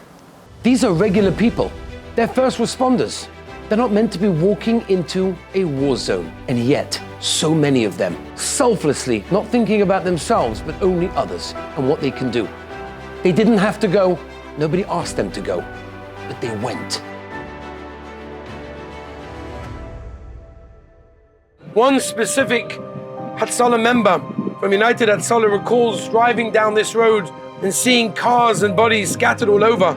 These are regular people. They're first responders. They're not meant to be walking into a war zone. And yet, so many of them, selflessly, not thinking about themselves, but only others and what they can do. They didn't have to go. Nobody asked them to go, but they went. One specific Hatzalah member from United Hatzalah recalls driving down this road and seeing cars and bodies scattered all over.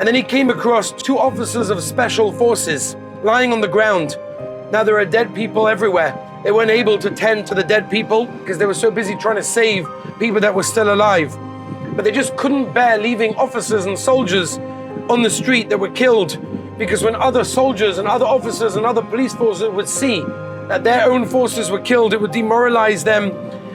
And then he came across 2 officers of special forces lying on the ground. Now there are dead people everywhere. They weren't able to tend to the dead people because they were so busy trying to save people that were still alive. But they just couldn't bear leaving officers and soldiers on the street that were killed, because when other soldiers and other officers and other police forces would see that their own forces were killed, it would demoralize them,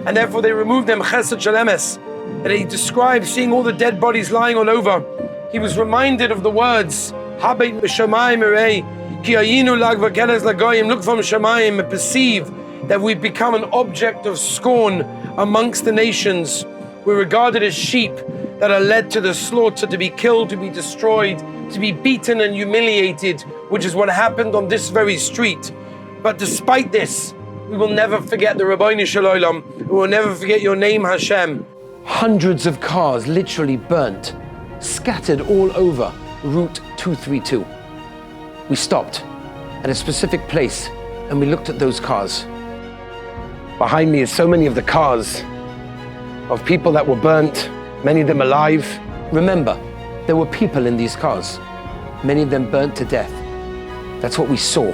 and therefore they removed them chesed shel emes. And he described seeing all the dead bodies lying all over. He was reminded of the words, Habeit b'shamayim erei, ki ayinu lag v'keles lagoyim, look from Shamayim and perceive that we've become an object of scorn amongst the nations. We're regarded as sheep that are led to the slaughter, to be killed, to be destroyed, to be beaten and humiliated, which is what happened on this very street. But despite this, we will never forget the Rabbeinu Shel Olam. We will never forget your name, Hashem. Hundreds of cars literally burnt, scattered all over Route 232. We stopped at a specific place and we looked at those cars. Behind me is so many of the cars of people that were burnt, many of them alive. Remember, there were people in these cars, many of them burnt to death. That's what we saw,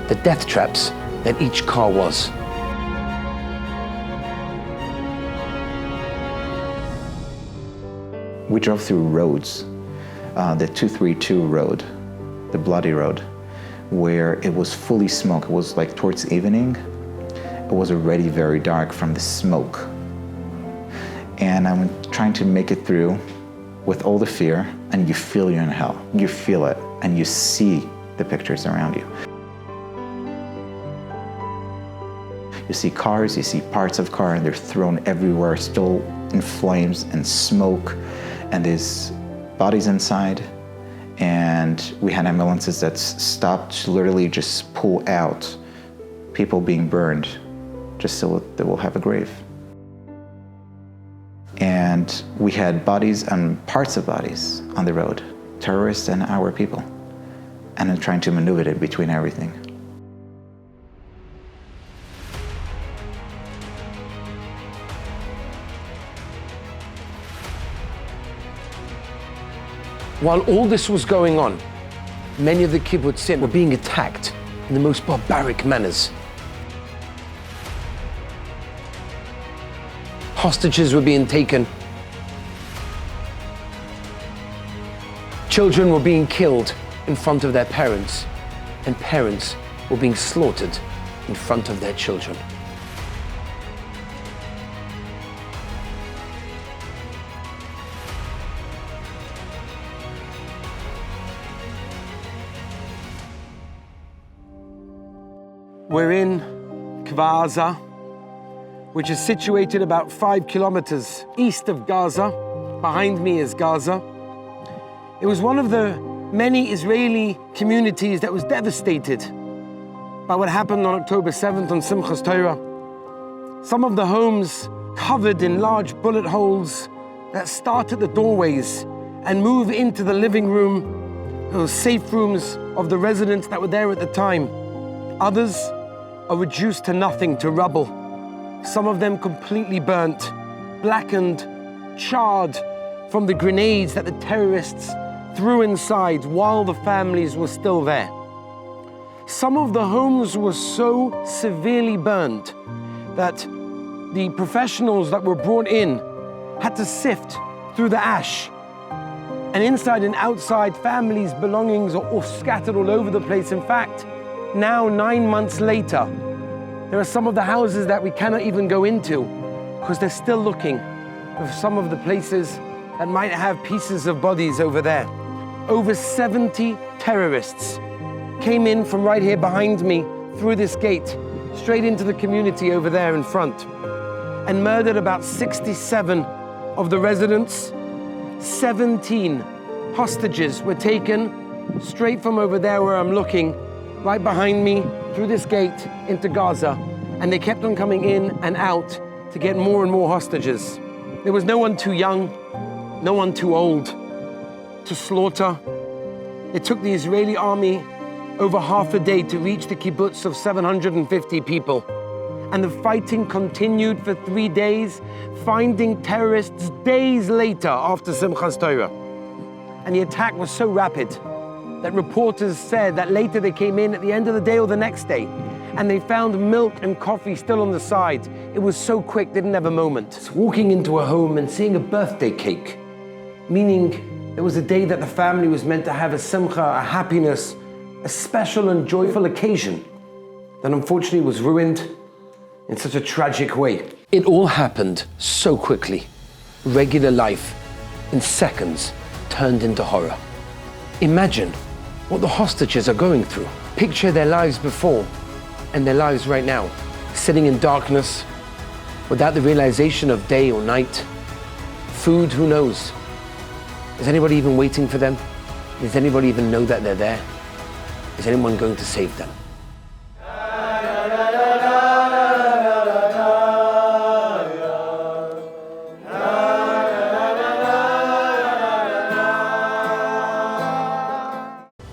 the death traps that each car was. We drove through roads, the 232 road, the bloody road, where it was fully smoke. It was like towards evening. It was already very dark from the smoke. And I'm trying to make it through with all the fear, and you feel you're in hell. You feel it, and you see the pictures around you. You see cars, you see parts of cars, and they're thrown everywhere, still in flames and smoke, and there's bodies inside. And we had ambulances that stopped to literally just pull out people being burned, just so they will have a grave. And we had bodies and parts of bodies on the road, terrorists and our people, and then trying to maneuver it between everything. While all this was going on, many of the kibbutzim were being attacked in the most barbaric manners. Hostages were being taken. Children were being killed in front of their parents, and parents were being slaughtered in front of their children. We're in Kfar Aza, which is situated about 5 kilometers east of Gaza. Behind me is Gaza. It was one of the many Israeli communities that was devastated by what happened on October 7th on Simchas Torah. Some of the homes covered in large bullet holes that start at the doorways and move into the living room, those safe rooms of the residents that were there at the time. Others are reduced to nothing, to rubble. Some of them completely burnt, blackened, charred from the grenades that the terrorists threw inside while the families were still there. Some of the homes were so severely burned that the professionals that were brought in had to sift through the ash. And inside and outside, families' belongings are all scattered all over the place. In fact, now 9 months later, there are some of the houses that we cannot even go into because they're still looking for some of the places that might have pieces of bodies over there. Over 70 terrorists came in from right here behind me through this gate, straight into the community over there in front, and murdered about 67 of the residents. 17 hostages were taken straight from over there where I'm looking, right behind me, through this gate into Gaza, and they kept on coming in and out to get more and more hostages. There was no one too young, no one too old to slaughter. It took the Israeli army over half a day to reach the kibbutz of 750 people. And the fighting continued for 3 days, finding terrorists days later after Simchas Torah. And the attack was so rapid that reporters said that later they came in at the end of the day or the next day, and they found milk and coffee still on the side. It was so quick, they didn't have a moment. Walking into a home and seeing a birthday cake, meaning it was a day that the family was meant to have a simcha, a happiness, a special and joyful occasion, that unfortunately was ruined in such a tragic way. It all happened so quickly. Regular life, in seconds, turned into horror. Imagine what the hostages are going through. Picture their lives before and their lives right now, sitting in darkness, without the realization of day or night. Food, who knows? Is anybody even waiting for them? Does anybody even know that they're there? Is anyone going to save them?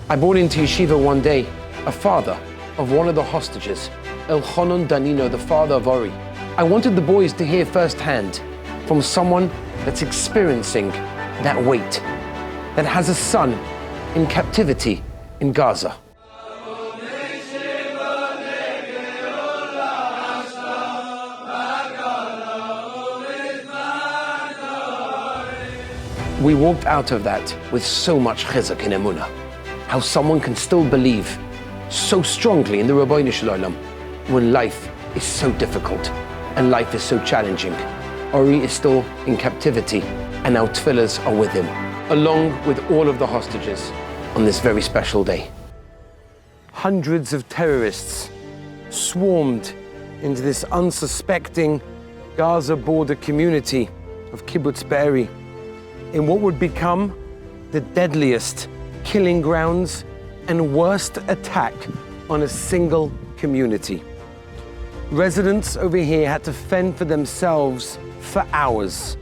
I brought into yeshiva one day a father of one of the hostages, Elchanan Danino, the father of Ori. I wanted the boys to hear firsthand from someone that's experiencing that weight, that has a son in captivity in Gaza. We walked out of that with so much chizuk in emunah. How someone can still believe so strongly in the Rabbeinu Shalom when life is so difficult and life is so challenging. Ori is still in captivity and our tefillahs are with him, along with all of the hostages on this very special day. Hundreds of terrorists swarmed into this unsuspecting Gaza border community of Kibbutz Be'eri in what would become the deadliest killing grounds and worst attack on a single community. Residents over here had to fend for themselves for hours.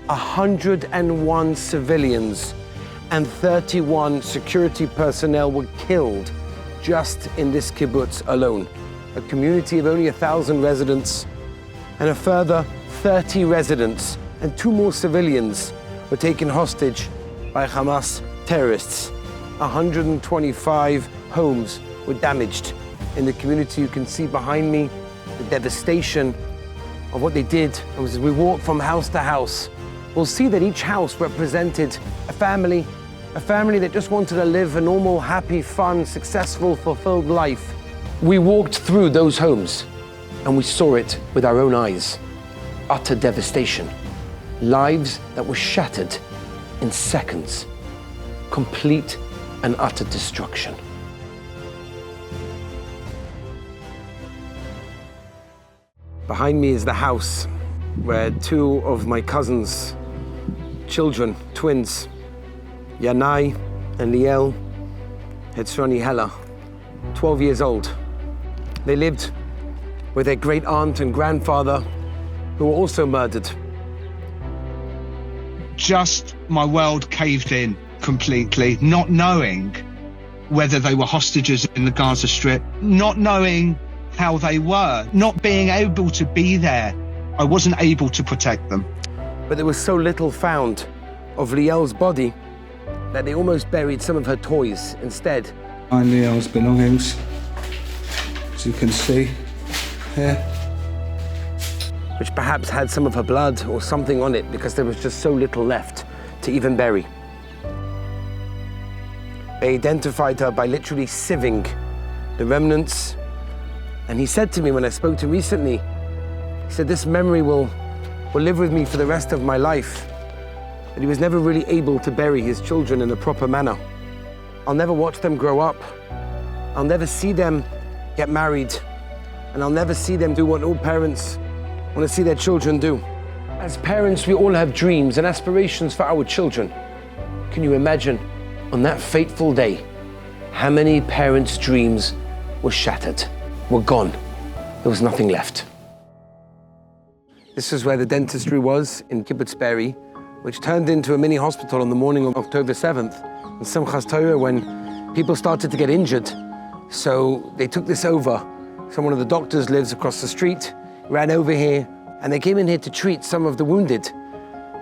101 civilians and 31 security personnel were killed just in this kibbutz alone. A community of only 1,000 residents, and a further 30 residents and 2 more civilians were taken hostage by Hamas terrorists. 125 homes were damaged in the community. You can see behind me the devastation of what they did. As we walk from house to house, we'll see that each house represented a family that just wanted to live a normal, happy, fun, successful, fulfilled life. We walked through those homes and we saw it with our own eyes. Utter devastation. Lives that were shattered in seconds. Complete and utter destruction. Behind me is the house where 2 of my cousins' children, twins, Yanai and Liel, Hetzroni Hella, 12 years old. They lived with their great aunt and grandfather, who were also murdered. Just my world caved in completely, not knowing whether they were hostages in the Gaza Strip, not knowing how they were, not being able to be there. I wasn't able to protect them. But there was so little found of Liel's body that they almost buried some of her toys instead. And Liel's belongings, as you can see here. Which perhaps had some of her blood or something on it, because there was just so little left to even bury. They identified her by literally sieving the remnants. And he said to me when I spoke to him recently, he said, this memory will live with me for the rest of my life. That he was never really able to bury his children in a proper manner. I'll never watch them grow up. I'll never see them get married. And I'll never see them do what all parents want to see their children do. As parents, we all have dreams and aspirations for our children. Can you imagine, on that fateful day, how many parents' dreams were shattered, were gone? There was nothing left. This is where the dentistry was in Kibbutz Be'eri, which turned into a mini hospital on the morning of October 7th, in Simchas Torah, when people started to get injured. So they took this over. So one of the doctors lives across the street, ran over here, and they came in here to treat some of the wounded.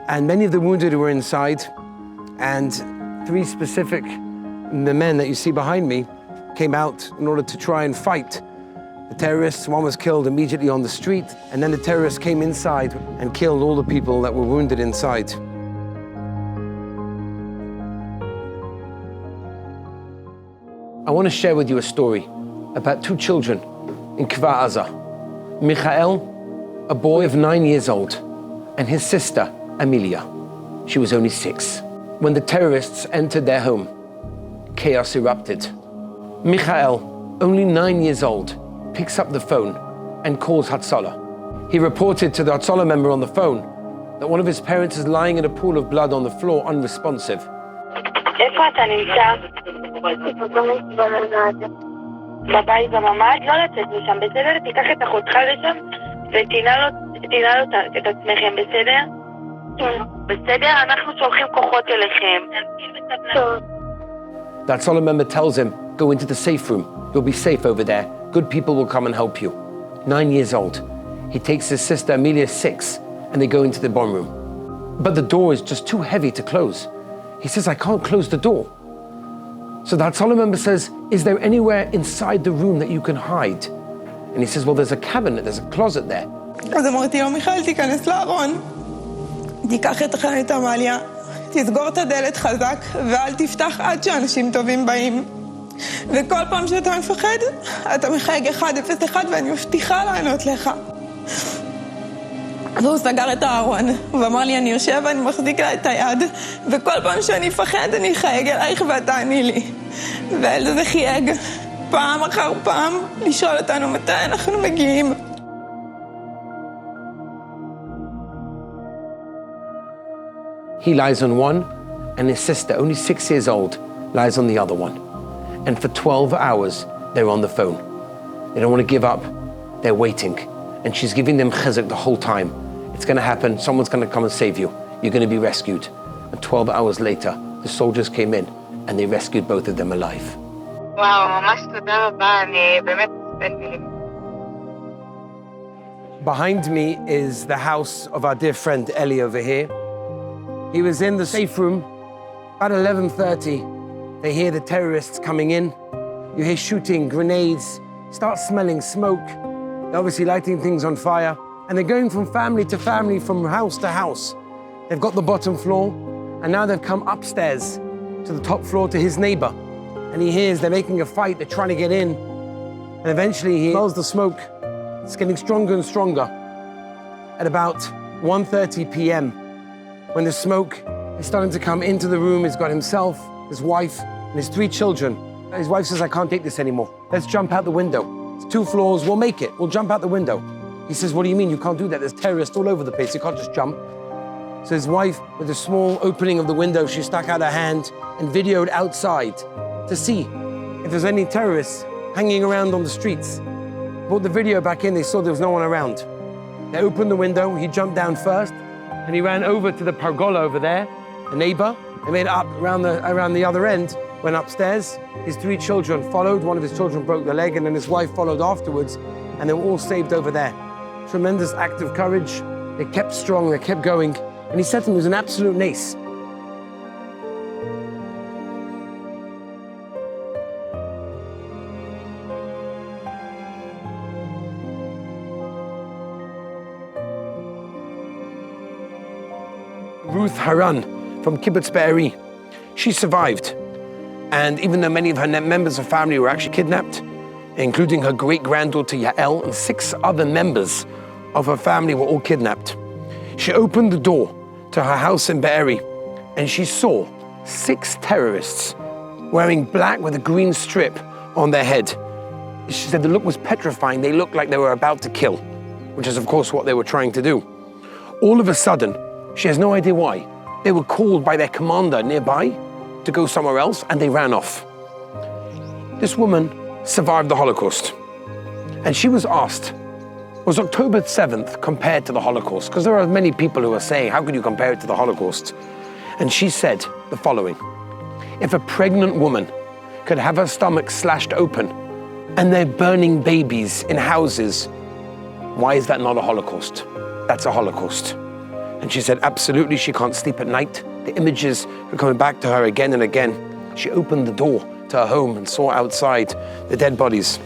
And many of the wounded were inside, and 3 specific men that you see behind me came out in order to try and fight the terrorists. One was killed immediately on the street, and then the terrorists came inside and killed all the people that were wounded inside. I want to share with you a story about 2 children in Kfar Aza. Michael, a boy of 9 years old, and his sister, Amelia. She was only 6. When the terrorists entered their home, chaos erupted. Michael, only 9 years old, picks up the phone and calls Hatzalah. He reported to the Hatzalah member on the phone that one of his parents is lying in a pool of blood on the floor, unresponsive. איפה אתה נמצא? בבית בממ"ד, לא לצאת משם, בסדר? תיקח את אחותך לשם ותנעל את עצמכם, בסדר? בסדר? אנחנו שולחים כוחות אליכם. The Hatzalah member tells him, go into the safe room. You'll be safe over there. Good people will come and help you. 9 years old. He takes his sister, Amelia, 6, and they go into the bomb room. But the door is just too heavy to close. He says, I can't close the door. So the Hatzalah member says, is there anywhere inside the room that you can hide? And he says, well, there's a cabinet, there's a closet there. אז אמרתי לו, מיכאל, תיכנס לארון, תיקח את עמליה, תסגור את הדלת חזק, ואל תפתח עד שאנשים טובים באים. וכל פעם שאתה מפחד, אתה מחייג 101 ואני מבטיחה לענות לך. והוא סגר את הארון, ואמר לי, אני יושב ואני מחזיק לה את היד, וכל פעם שאני אפחד, אני אחייג אלייך ואת תעני לי. והילד הזה חייג פעם אחר פעם, לשאול אותנו מתי אנחנו מגיעים. He lies on one, and his sister, only 6 years old, lies on the other one. And for 12 hours, they're on the phone. They don't want to give up. They're waiting. And she's giving them chizuk the whole time. It's going to happen. Someone's going to come and save you. You're going to be rescued. And 12 hours later, the soldiers came in, and they rescued both of them alive. וואו, ממש תודה רבה, אני באמת אין מילים. Behind me is the house of our dear friend Eli over here. He was in the safe room. About 11:30, they hear the terrorists coming in. You hear shooting, grenades, start smelling smoke. They're obviously lighting things on fire. And they're going from family to family, from house to house. They've got the bottom floor, and now they've come upstairs to the top floor to his neighbor. And he hears they're making a fight, they're trying to get in. And eventually he smells the smoke. It's getting stronger and stronger. At about 1:30 p.m., when the smoke is starting to come into the room, he's got himself, his wife, and his 3 children. His wife says, I can't take this anymore. Let's jump out the window. It's 2 floors, we'll make it. We'll jump out the window. He says, what do you mean? You can't do that. There's terrorists all over the place. You can't just jump. So his wife, with a small opening of the window, she stuck out her hand and videoed outside to see if there's any terrorists hanging around on the streets. Brought the video back in, they saw there was no one around. They opened the window, he jumped down first, and he ran over to the pergola over there, a neighbor. They made it up around the other end, went upstairs. His 3 children followed. One of his children broke the leg, and then his wife followed afterwards, and they were all saved over there. Tremendous act of courage. They kept strong, they kept going. And he said to him, it was an absolute nace. Ruth Haran from Kibbutz Be'eri, she survived. And even though many of her members of family were actually kidnapped, including her great-granddaughter Yael, and 6 other members of her family were all kidnapped. She opened the door to her house in Be'eri, and she saw 6 terrorists wearing black with a green strip on their head. She said the look was petrifying. They looked like they were about to kill, which is of course what they were trying to do. All of a sudden, she has no idea why, they were called by their commander nearby to go somewhere else, and they ran off. This woman survived the Holocaust. And she was asked, was October 7th compared to the Holocaust? Because there are many people who are saying, how could you compare it to the Holocaust? And she said the following: if a pregnant woman could have her stomach slashed open and they're burning babies in houses, why is that not a Holocaust? That's a Holocaust. And she said, absolutely, she can't sleep at night. The images were coming back to her again and again. She opened the door to her home and saw outside the dead bodies.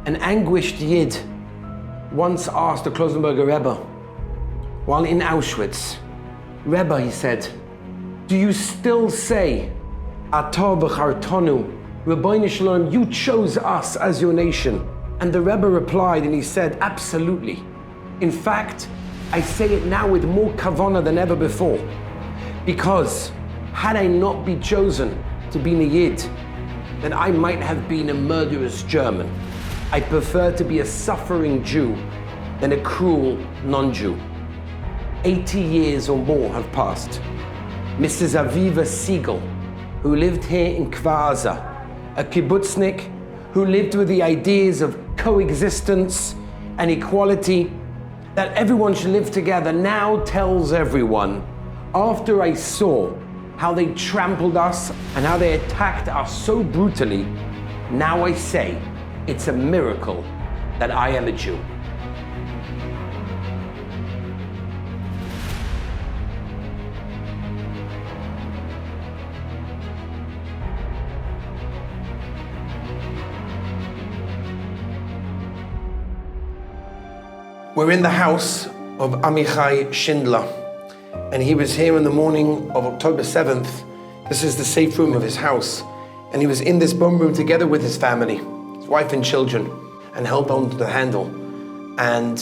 An anguished Yid once asked the Klosenberger Rebbe, while in Auschwitz, Rebbe, he said, do you still say, Atah b'chartanu, Rabbeinu Shalom, you chose us as your nation? And the Rebbe replied and he said, absolutely. In fact, I say it now with more kavanah than ever before. Because had I not been chosen to be a Yid, then I might have been a murderous German. I prefer to be a suffering Jew than a cruel non-Jew. 80 years or more have passed. Mrs. Aviva Siegel, who lived here in Kfar Aza, a kibbutznik who lived with the ideas of coexistence and equality, that everyone should live together, now tells everyone, after I saw how they trampled us and how they attacked us so brutally, now I say, it's a miracle that I am a Jew. We're in the house of Amichai Schindler, and he was here in the morning of October 7th. This is the safe room of his house, and he was in this bomb room together with his family, his wife and children, and held on to the handle. And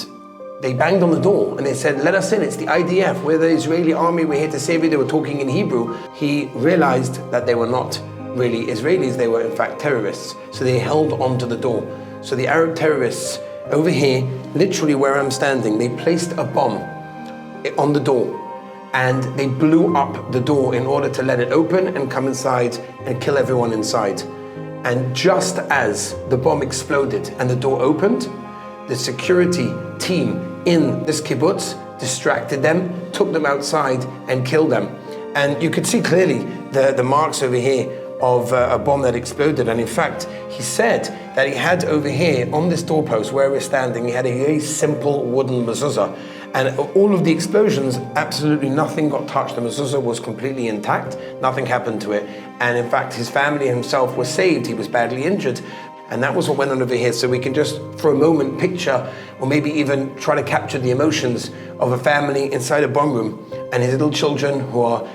they banged on the door and they said, let us in, it's the IDF, we're the Israeli army, we're here to save you. They were talking in Hebrew. He realized that they were not really Israelis, they were in fact terrorists. So they held on to the door. So the Arab terrorists over here, literally where I'm standing, they placed a bomb on the door and they blew up the door in order to let it open and come inside and kill everyone inside. And just as the bomb exploded and the door opened, the security team in this kibbutz distracted them, took them outside and killed them. And you could see clearly the marks over here of a bomb that exploded. And in fact, he said that he had over here on this doorpost where we're standing, he had a very simple wooden mezuzah. And all of the explosions, absolutely nothing got touched. The mezuzah was completely intact, nothing happened to it. And in fact, his family himself was saved. He was badly injured. And that was what went on over here. So we can just, for a moment, picture, or maybe even try to capture the emotions of a family inside a bomb room and his little children who are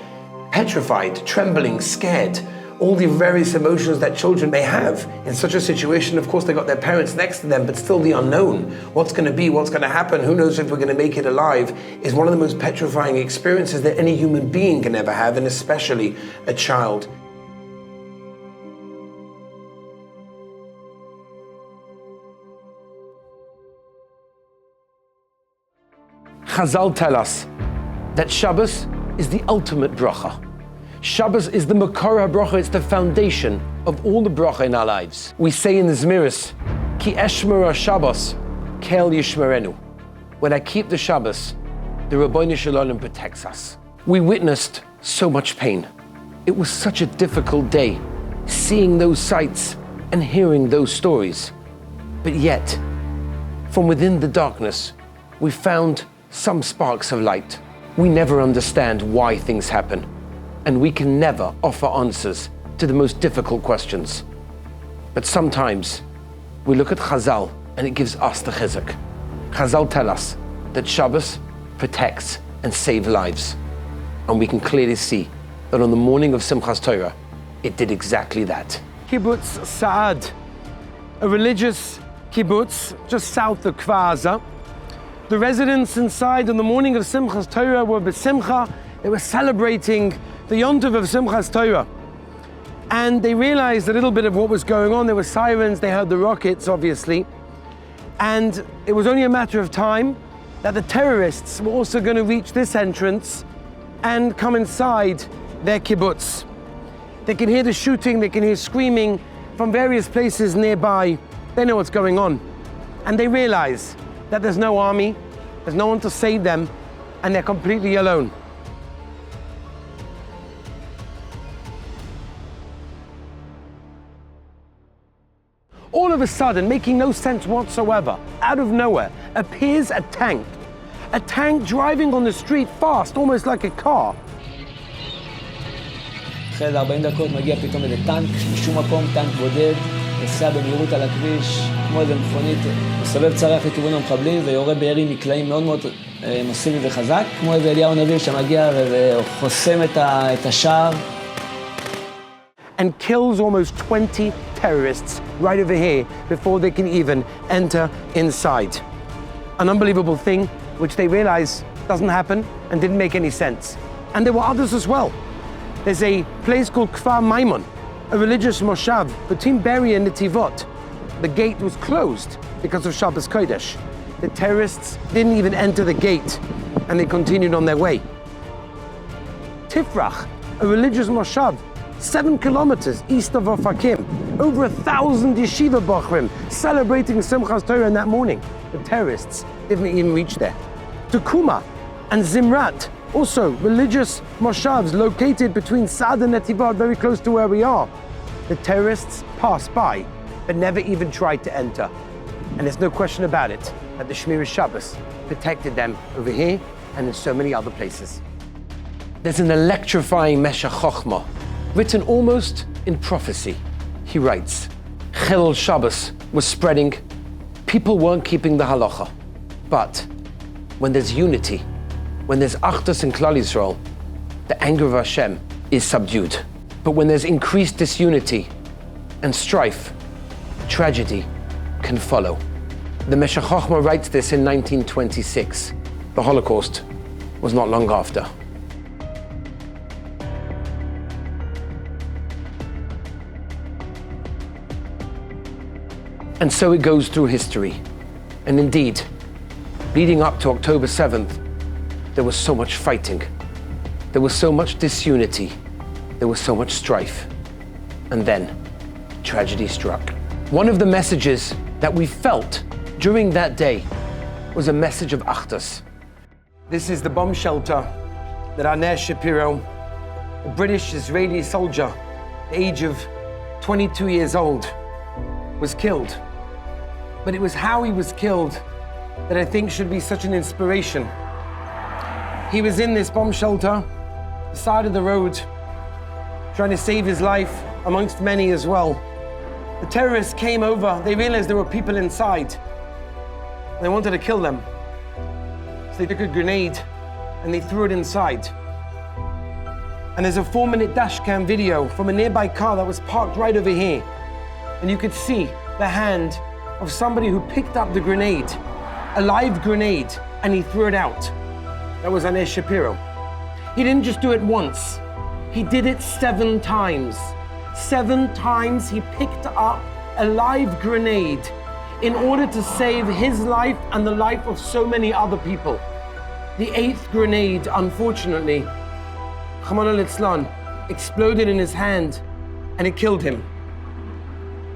petrified, trembling, scared. All the various emotions that children may have in such a situation. Of course, they got their parents next to them, but still the unknown. What's going to be, what's going to happen, who knows if we're going to make it alive, is one of the most petrifying experiences that any human being can ever have, and especially a child. Chazal tell us that Shabbos is the ultimate bracha. Shabbos is the Makor HaBracha, it's the foundation of all the bracha in our lives. We say in the Zmiris, Ki eshmer Shabbos, kel yishmerenu. When I keep the Shabbos, the Rabbeinu Shalom protects us. We witnessed so much pain. It was such a difficult day, seeing those sights and hearing those stories. But yet, from within the darkness, we found some sparks of light. We never understand why things happen, and we can never offer answers to the most difficult questions. But sometimes we look at Chazal and it gives us the chizuk. Chazal tell us that Shabbos protects and saves lives. And we can clearly see that on the morning of Simchas Torah, it did exactly that. Kibbutz Sa'ad, a religious kibbutz just south of Kfar Aza. The residents inside on the morning of Simchas Torah were b'simcha. They were celebrating the Yontiv of Simchas Torah. And they realized a little bit of what was going on. There were sirens, they heard the rockets, obviously. And it was only a matter of time that the terrorists were also going to reach this entrance and come inside their kibbutz. They can hear the shooting, they can hear screaming from various places nearby. They know what's going on. And they realize that there's no army, there's no one to save them, and they're completely alone. all of a sudden, making no sense whatsoever, out of nowhere, appears a tank. A tank driving on the street fast, almost like a car. אחרי איזה 40 דקות מגיע פתאום איזה טנק, משום מקום טנק בודד, נסע במהירות על הכביש, כמו איזה מכונית, מסובב צרח לכיוון המחבלים ויורה בירי מקלעים מאוד מאוד מסיבי וחזק, כמו איזה אליהו הנביא שמגיע וחוסם את השער. And kills almost 20 terrorists right over here before they can even enter inside. An unbelievable thing, which they realize doesn't happen and didn't make any sense. And there were others as well. There's a place called Kfar Maimon, a religious moshav between Beria and Netivot. The gate was closed because of Shabbos Kodesh. The terrorists didn't even enter the gate and they continued on their way. Tifrach, a religious moshav 7 kilometers east of Ofakim, over 1,000 yeshiva bochrim celebrating Simchas Torah in that morning. The terrorists didn't even reach there. Tukuma and Zimrat, also religious moshavs located between Sa'ad and Netivot, very close to where we are. The terrorists passed by, but never even tried to enter. And there's no question about it that the Shmir Shabbos protected them over here and in so many other places. There's an electrifying Meshech Chochmah, written almost in prophecy. He writes, Chilul Shabbos was spreading, people weren't keeping the halacha. But when there's unity, when there's achdus in Klal Yisrael, the anger of Hashem is subdued. But when there's increased disunity and strife, tragedy can follow. The Meshech Chochmah writes this in 1926. The Holocaust was not long after. And so it goes through history. And indeed, leading up to October 7th, there was so much fighting. There was so much disunity. There was so much strife. And then, tragedy struck. One of the messages that we felt during that day was a message of achdus. This is the bomb shelter that Aner Shapiro, a British-Israeli soldier, the age of 22 years old, was killed. But it was how he was killed that I think should be such an inspiration. He was in this bomb shelter, the side of the road, trying to save his life amongst many as well. The terrorists came over, they realized there were people inside. They wanted to kill them. So they took a grenade and they threw it inside. And there's a 4-minute dashcam video from a nearby car that was parked right over here. And you could see the hand of somebody who picked up the grenade, a live grenade, and he threw it out. That was Aner Shapiro. He didn't just do it once. He did it 7 times. 7 times he picked up a live grenade in order to save his life and the life of so many other people. The 8th grenade, unfortunately, Rachmana litzlan, exploded in his hand and it killed him.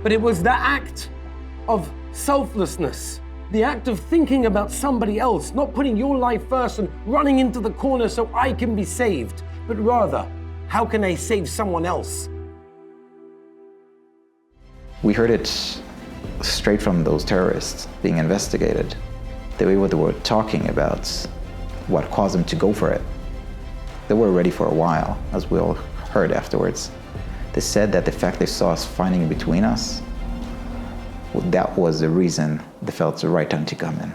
But it was the act of selflessness, the act of thinking about somebody else, not putting your life first and running into the corner so I can be saved, but rather, how can I save someone else? We heard it straight from those terrorists being investigated. The way they were talking about what caused them to go for it. They were ready for a while, as we all heard afterwards. They said that the fact they saw us fighting between us, that was the reason they felt the right time to come in.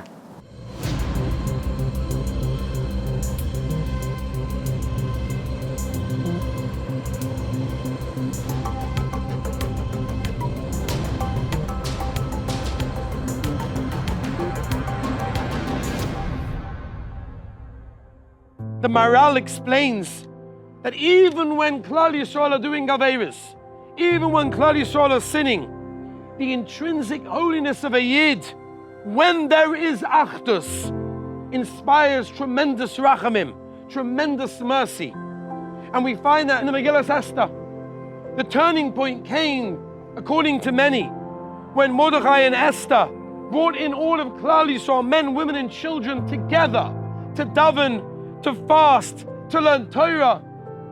The Maharal explains that even when Klal Yisrael are doing Averis, even when Klal Yisrael are sinning, the intrinsic holiness of a Yid, when there is Achdus, inspires tremendous Rachamim, tremendous mercy. And we find that in the Megillas Esther. The turning point came, according to many, when Mordechai and Esther brought in all of Klal Yisrael, men, women, and children together to daven, to fast, to learn Torah.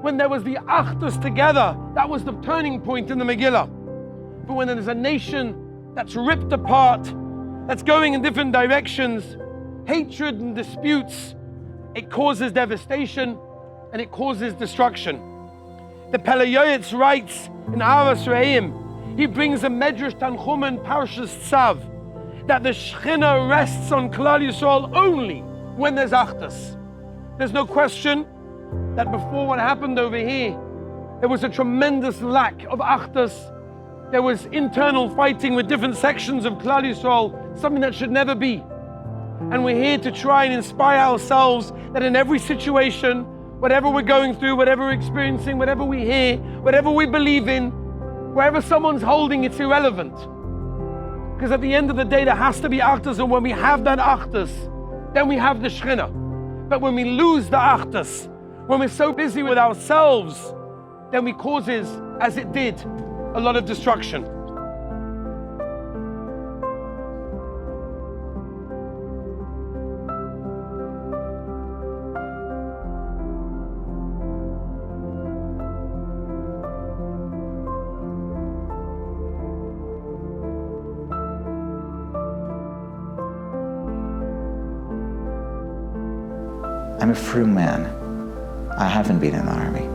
When there was the Achdus together, that was the turning point in the Megillah. But when there's a nation that's ripped apart, that's going in different directions, hatred and disputes, it causes devastation and it causes destruction. The Pele Yoetz writes in Ahavas Re'im, he brings a Medrash Tanchumen Parshas Tzav, that the Shechina rests on Klal Yisrael only when there's Achdus. There's no question that before what happened over here, there was a tremendous lack of Achdus. There was internal fighting with different sections of Klal Yisrael, something that should never be. And we're here to try and inspire ourselves that in every situation, whatever we're going through, whatever we're experiencing, whatever we hear, whatever we believe in, wherever someone's holding, it's irrelevant. Because at the end of the day, there has to be Achdus, and when we have that Achdus, then we have the Shechina. But when we lose the Achdus, when we're so busy with ourselves, then we causes, as it did, a lot of destruction. I'm a free man. I haven't been in the army.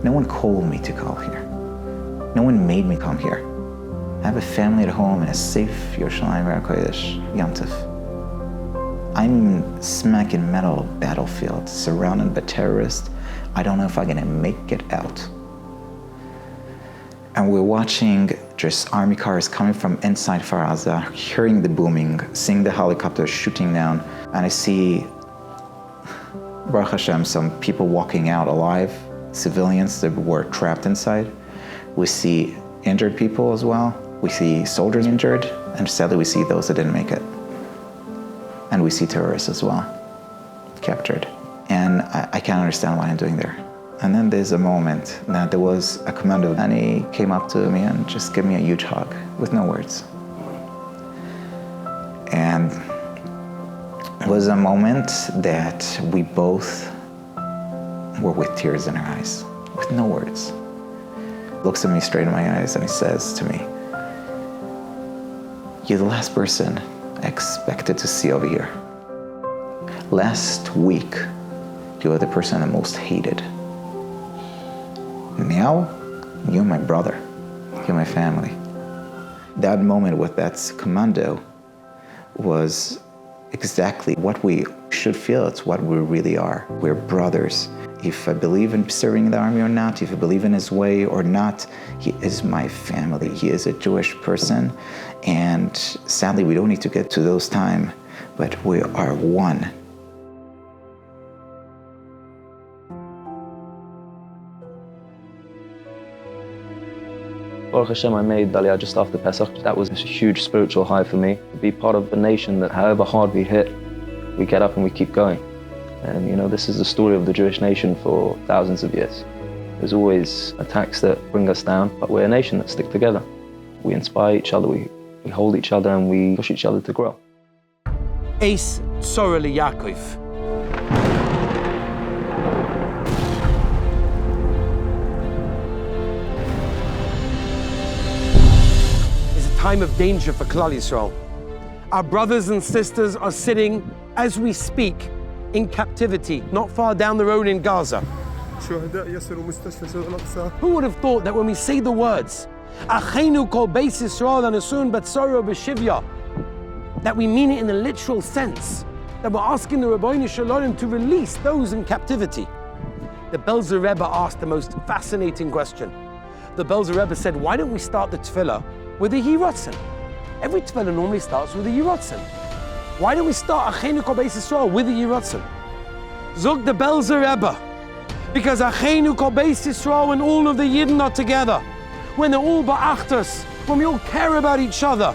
No one called me to call here. No one made me come here. I have a family at home and a safe Yerushalayim HaKodesh, Yom Tov. I'm smack in middle battlefield, surrounded by terrorists. I don't know if I'm gonna make it out. And we're watching just army cars coming from inside Kfar Aza, hearing the booming, seeing the helicopters shooting down, and I see, Baruch Hashem, some people walking out alive, civilians that were trapped inside. We see injured people as well. We see soldiers injured, and sadly we see those that didn't make it. And we see terrorists as well, captured. And I can't understand what I'm doing there. And then there's a moment that there was a commando, and he came up to me and just gave me a huge hug with no words. And it was a moment that we both were with tears in our eyes, with no words. Looks at me straight in my eyes and he says to me, "You're the last person I expected to see over here. Last week, you were the person I most hated. Now, you're my brother. You're my family." That moment with that commando was exactly what we should feel. It's what we really are. We're brothers. If I believe in serving the army or not, if I believe in his way or not, he is my family. He is a Jewish person. And sadly, we don't need to get to those times, but we are one. Baruch Hashem, I made Aliyah just after Pesach. That was a huge spiritual high for me, to be part of a nation that however hard we hit, we get up and we keep going. And you know, this is the story of the Jewish nation for thousands of years. There's always attacks that bring us down, but we're a nation that stick together. We inspire each other, we hold each other, and we push each other to grow. Eis Tzorah LeYaakov. Time of danger for Klal Yisrael. Our brothers and sisters are sitting, as we speak, in captivity, not far down the road in Gaza. Who would have thought that when we say the words, Achenu kol beis Yisrael anasun b'tzara b'shivya, that we mean it in a literal sense, that we're asking the Ribbono Shel Olam to release those in captivity. The Belzer Rebbe asked the most fascinating question. The Belzer Rebbe said, why don't we start the tefillah with a Yiratzin? Every tefillah normally starts with a Yiratzin. Why don't we start Achenu kol beis Yisrael with a Yiratzin? Zog the Belzer Rebbe, because Achenu kol beis Yisrael, when all of the Yidden are together, when they're all ba'achtas, when we all care about each other,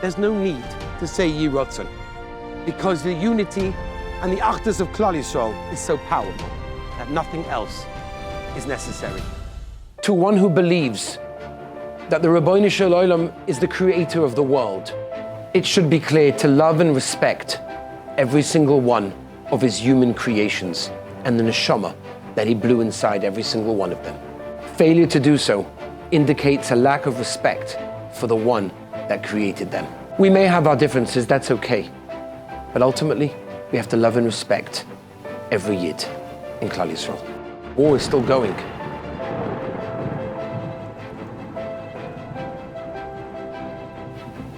there's no need to say Yiratzin, because the unity and the achtas of Klal Yisrael is so powerful that nothing else is necessary. To one who believes that the Ribbono Shel Olam is the creator of the world, it should be clear to love and respect every single one of his human creations and the neshama that he blew inside every single one of them. Failure to do so indicates a lack of respect for the one that created them. We may have our differences, that's okay. But ultimately, we have to love and respect every Yid in Klal Yisrael. War is still going.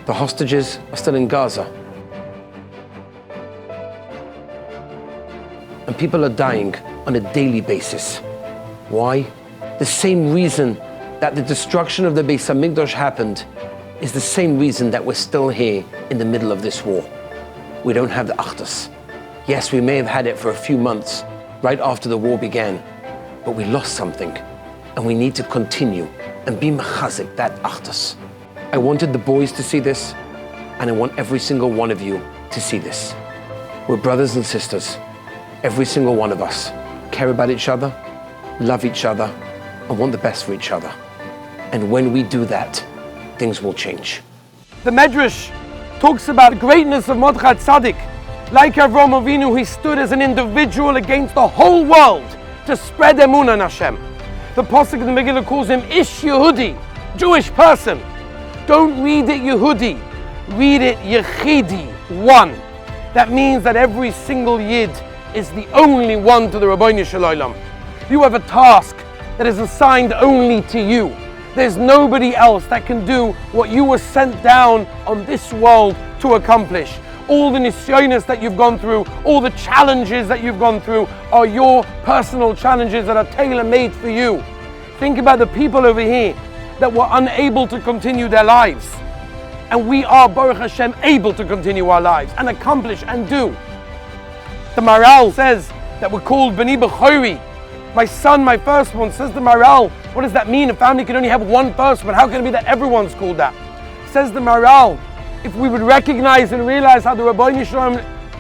The hostages are still in Gaza. And people are dying on a daily basis. Why? The same reason that the destruction of the Beis HaMikdash happened is the same reason that we're still here in the middle of this war. We don't have the Achdus. Yes, we may have had it for a few months, right after the war began, but we lost something, and we need to continue and be mechazik that Achdus. I wanted the boys to see this, and I want every single one of you to see this. We're brothers and sisters. Every single one of us care about each other, love each other, and want the best for each other. And when we do that, things will change. The Medrash talks about greatness of Mordechai Tzaddik. Like Avraham Avinu, he stood as an individual against the whole world to spread emunah in Hashem. The Pasuk in the Megillah calls him Ish Yehudi, Jewish person. Don't read it Yehudi, read it Yechidi, one. That means that every single Yid is the only one to the Rabbeinu Shel Olam. You have a task that is assigned only to you. There's nobody else that can do what you were sent down on this world to accomplish. All the nisyonos that you've gone through, all the challenges that you've gone through are your personal challenges that are tailor-made for you. Think about the people over here that were unable to continue their lives. And we are, Baruch Hashem, able to continue our lives and accomplish and do. The Maral says that we're called B'ni B'chori. My son, my firstborn, says the Maral. What does that mean? A family can only have one firstborn. How can it be that everyone's called that? Says the Maral, if we would recognize and realize how the Rabbeinu Shalom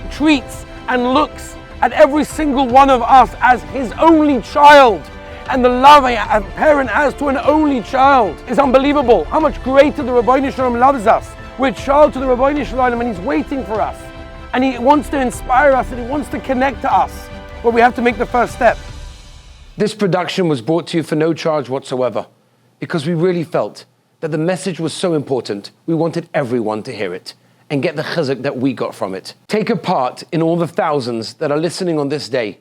treats and looks at every single one of us as his only child, and the love a parent has to an only child is unbelievable. How much greater the Rabbeinu Shalom loves us. We're a child to the Rabbeinu Shalom, and he's waiting for us. And he wants to inspire us, and he wants to connect to us. But we have to make the first step. This production was brought to you for no charge whatsoever, because we really felt that the message was so important, we wanted everyone to hear it and get the chizuk that we got from it. Take a part in all the thousands that are listening on this day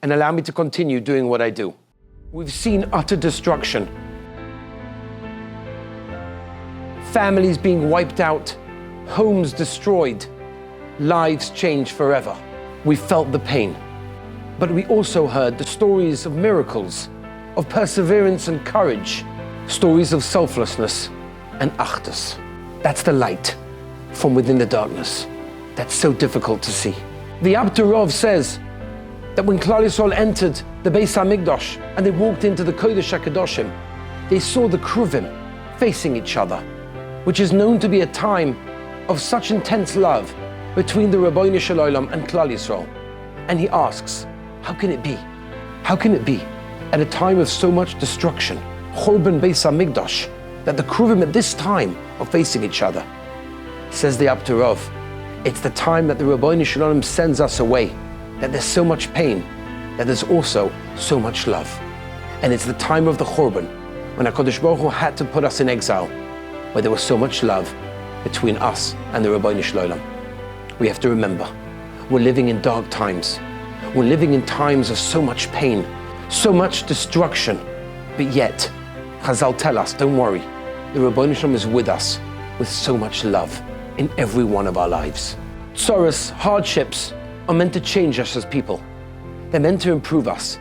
and allow me to continue doing what I do. We've seen utter destruction. Families being wiped out, homes destroyed, lives changed forever. We felt the pain, but we also heard the stories of miracles, of perseverance and courage, stories of selflessness and achdus. That's the light from within the darkness that's so difficult to see. The Abtur Rov says that when Klal Yisrael entered the Beis HaMikdash and they walked into the Kodesh HaKadoshim, they saw the Kruvim facing each other, which is known to be a time of such intense love between the Rabbeinu Shel Olam and Klal Yisrael. And he asks, how can it be? How can it be at a time of so much destruction, Churban Beis HaMikdash, that the Kruvim at this time are facing each other? Says the Abtur Rov, it's the time that the Rabbeinu Shel Olam sends us away, that there's so much pain, that there's also so much love. And it's the time of the Churban, when HaKadosh Baruch Hu had to put us in exile, where there was so much love between us and the Rabbeinu Shel Olam. We have to remember, we're living in dark times. We're living in times of so much pain, so much destruction, but yet, Chazal tell us, don't worry, the Rabbeinu Shalom is with us with so much love in every one of our lives. Tzoros, hardships, are meant to change us as people. They're meant to improve us.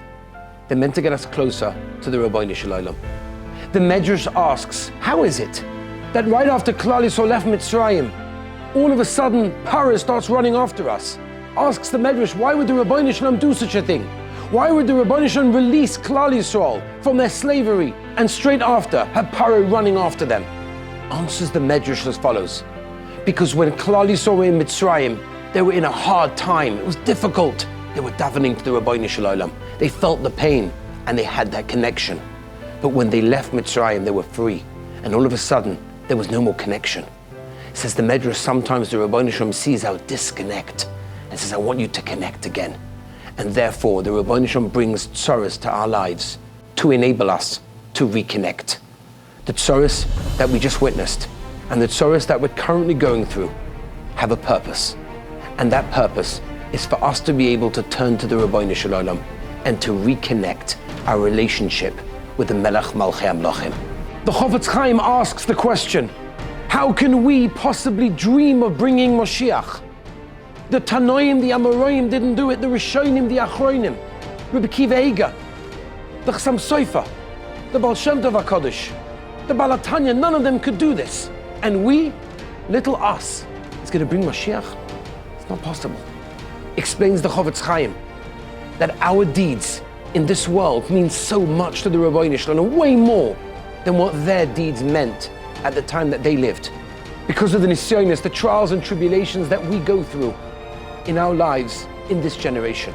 They're meant to get us closer to the Rabbeinu Shel Olam. The Medrash asks, how is it that right after Klal Yisrael left Mitzrayim, all of a sudden Paro starts running after us? Asks the Medrash, why would the Rabbeinu Shalom do such a thing? Why would the Rabbeinu Shalom release Klal Yisrael from their slavery and straight after have Paro running after them? Answers the Medrash as follows. Because when Klal Yisrael were in Mitzrayim, they were in a hard time. It was difficult. They were davening to the Rabbeinu Shel Olam. They felt the pain and they had that connection. But when they left Mitzrayim, they were free. And all of a sudden, there was no more connection. Says the Medrash, sometimes the Rabbeinu Shalom sees our disconnect and says, I want you to connect again. And therefore, the Rabbeinu Shalom brings tzoros to our lives to enable us to reconnect. The tzoros that we just witnessed and the tzoros that we're currently going through have a purpose. And that purpose is for us to be able to turn to the Ribbono Shel Olam and to reconnect our relationship with the Melech Malchei Amlochim. The Chofetz Chaim asks the question, how can we possibly dream of bringing Moshiach? The Tanoim, the Amoraim didn't do it, the Rishonim, the Achronim, Rabbi Akiva Eiger, the Chassam Sofer, the Baal Shem Tov HaKadosh, the Baal HaTanya, none of them could do this. And we, little us, is going to bring Mashiach? It's not possible. Explains the Chofetz Chaim that our deeds in this world mean so much to the Ribbono Shel Olam, way more than what their deeds meant at the time that they lived. Because of the nisyonos, the trials and tribulations that we go through in our lives in this generation.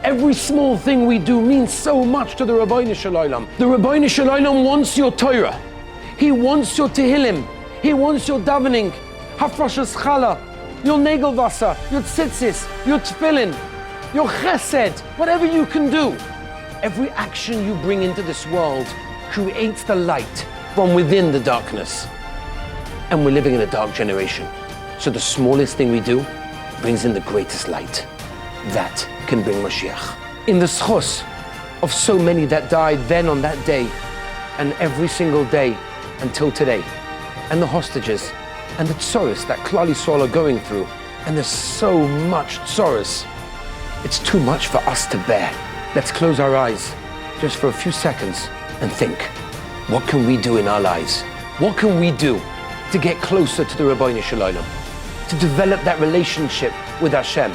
Every small thing we do means so much to the Ribbono Shel Olam. The Ribbono Shel Olam wants your Torah. He wants your Tehillim. He wants your davening, Hafrashas Challah, your Negelwasser, your Tzitzis, your Tefillin, your Chesed, whatever you can do. Every action you bring into this world creates the light from within the darkness. And we're living in a dark generation. So the smallest thing we do brings in the greatest light. That can bring Mashiach. In the schos of so many that died then on that day, and every single day until today, and the hostages, and the tzoros that Klal Yisrael are going through, and there's so much tzoros, it's too much for us to bear. Let's close our eyes just for a few seconds and think, what can we do in our lives? What can we do to get closer to the Ribbono Shel Olam? To develop that relationship with Hashem?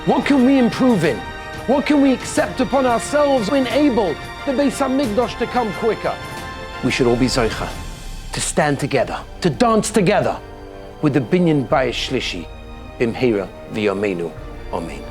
What can we improve in? What can we accept upon ourselves to enable the Beis HaMikdash to come quicker? We should all be zoicha, to stand together, to dance together with the Binyan Bayis Shlishi, Bimheira V'Yameinu. Amen.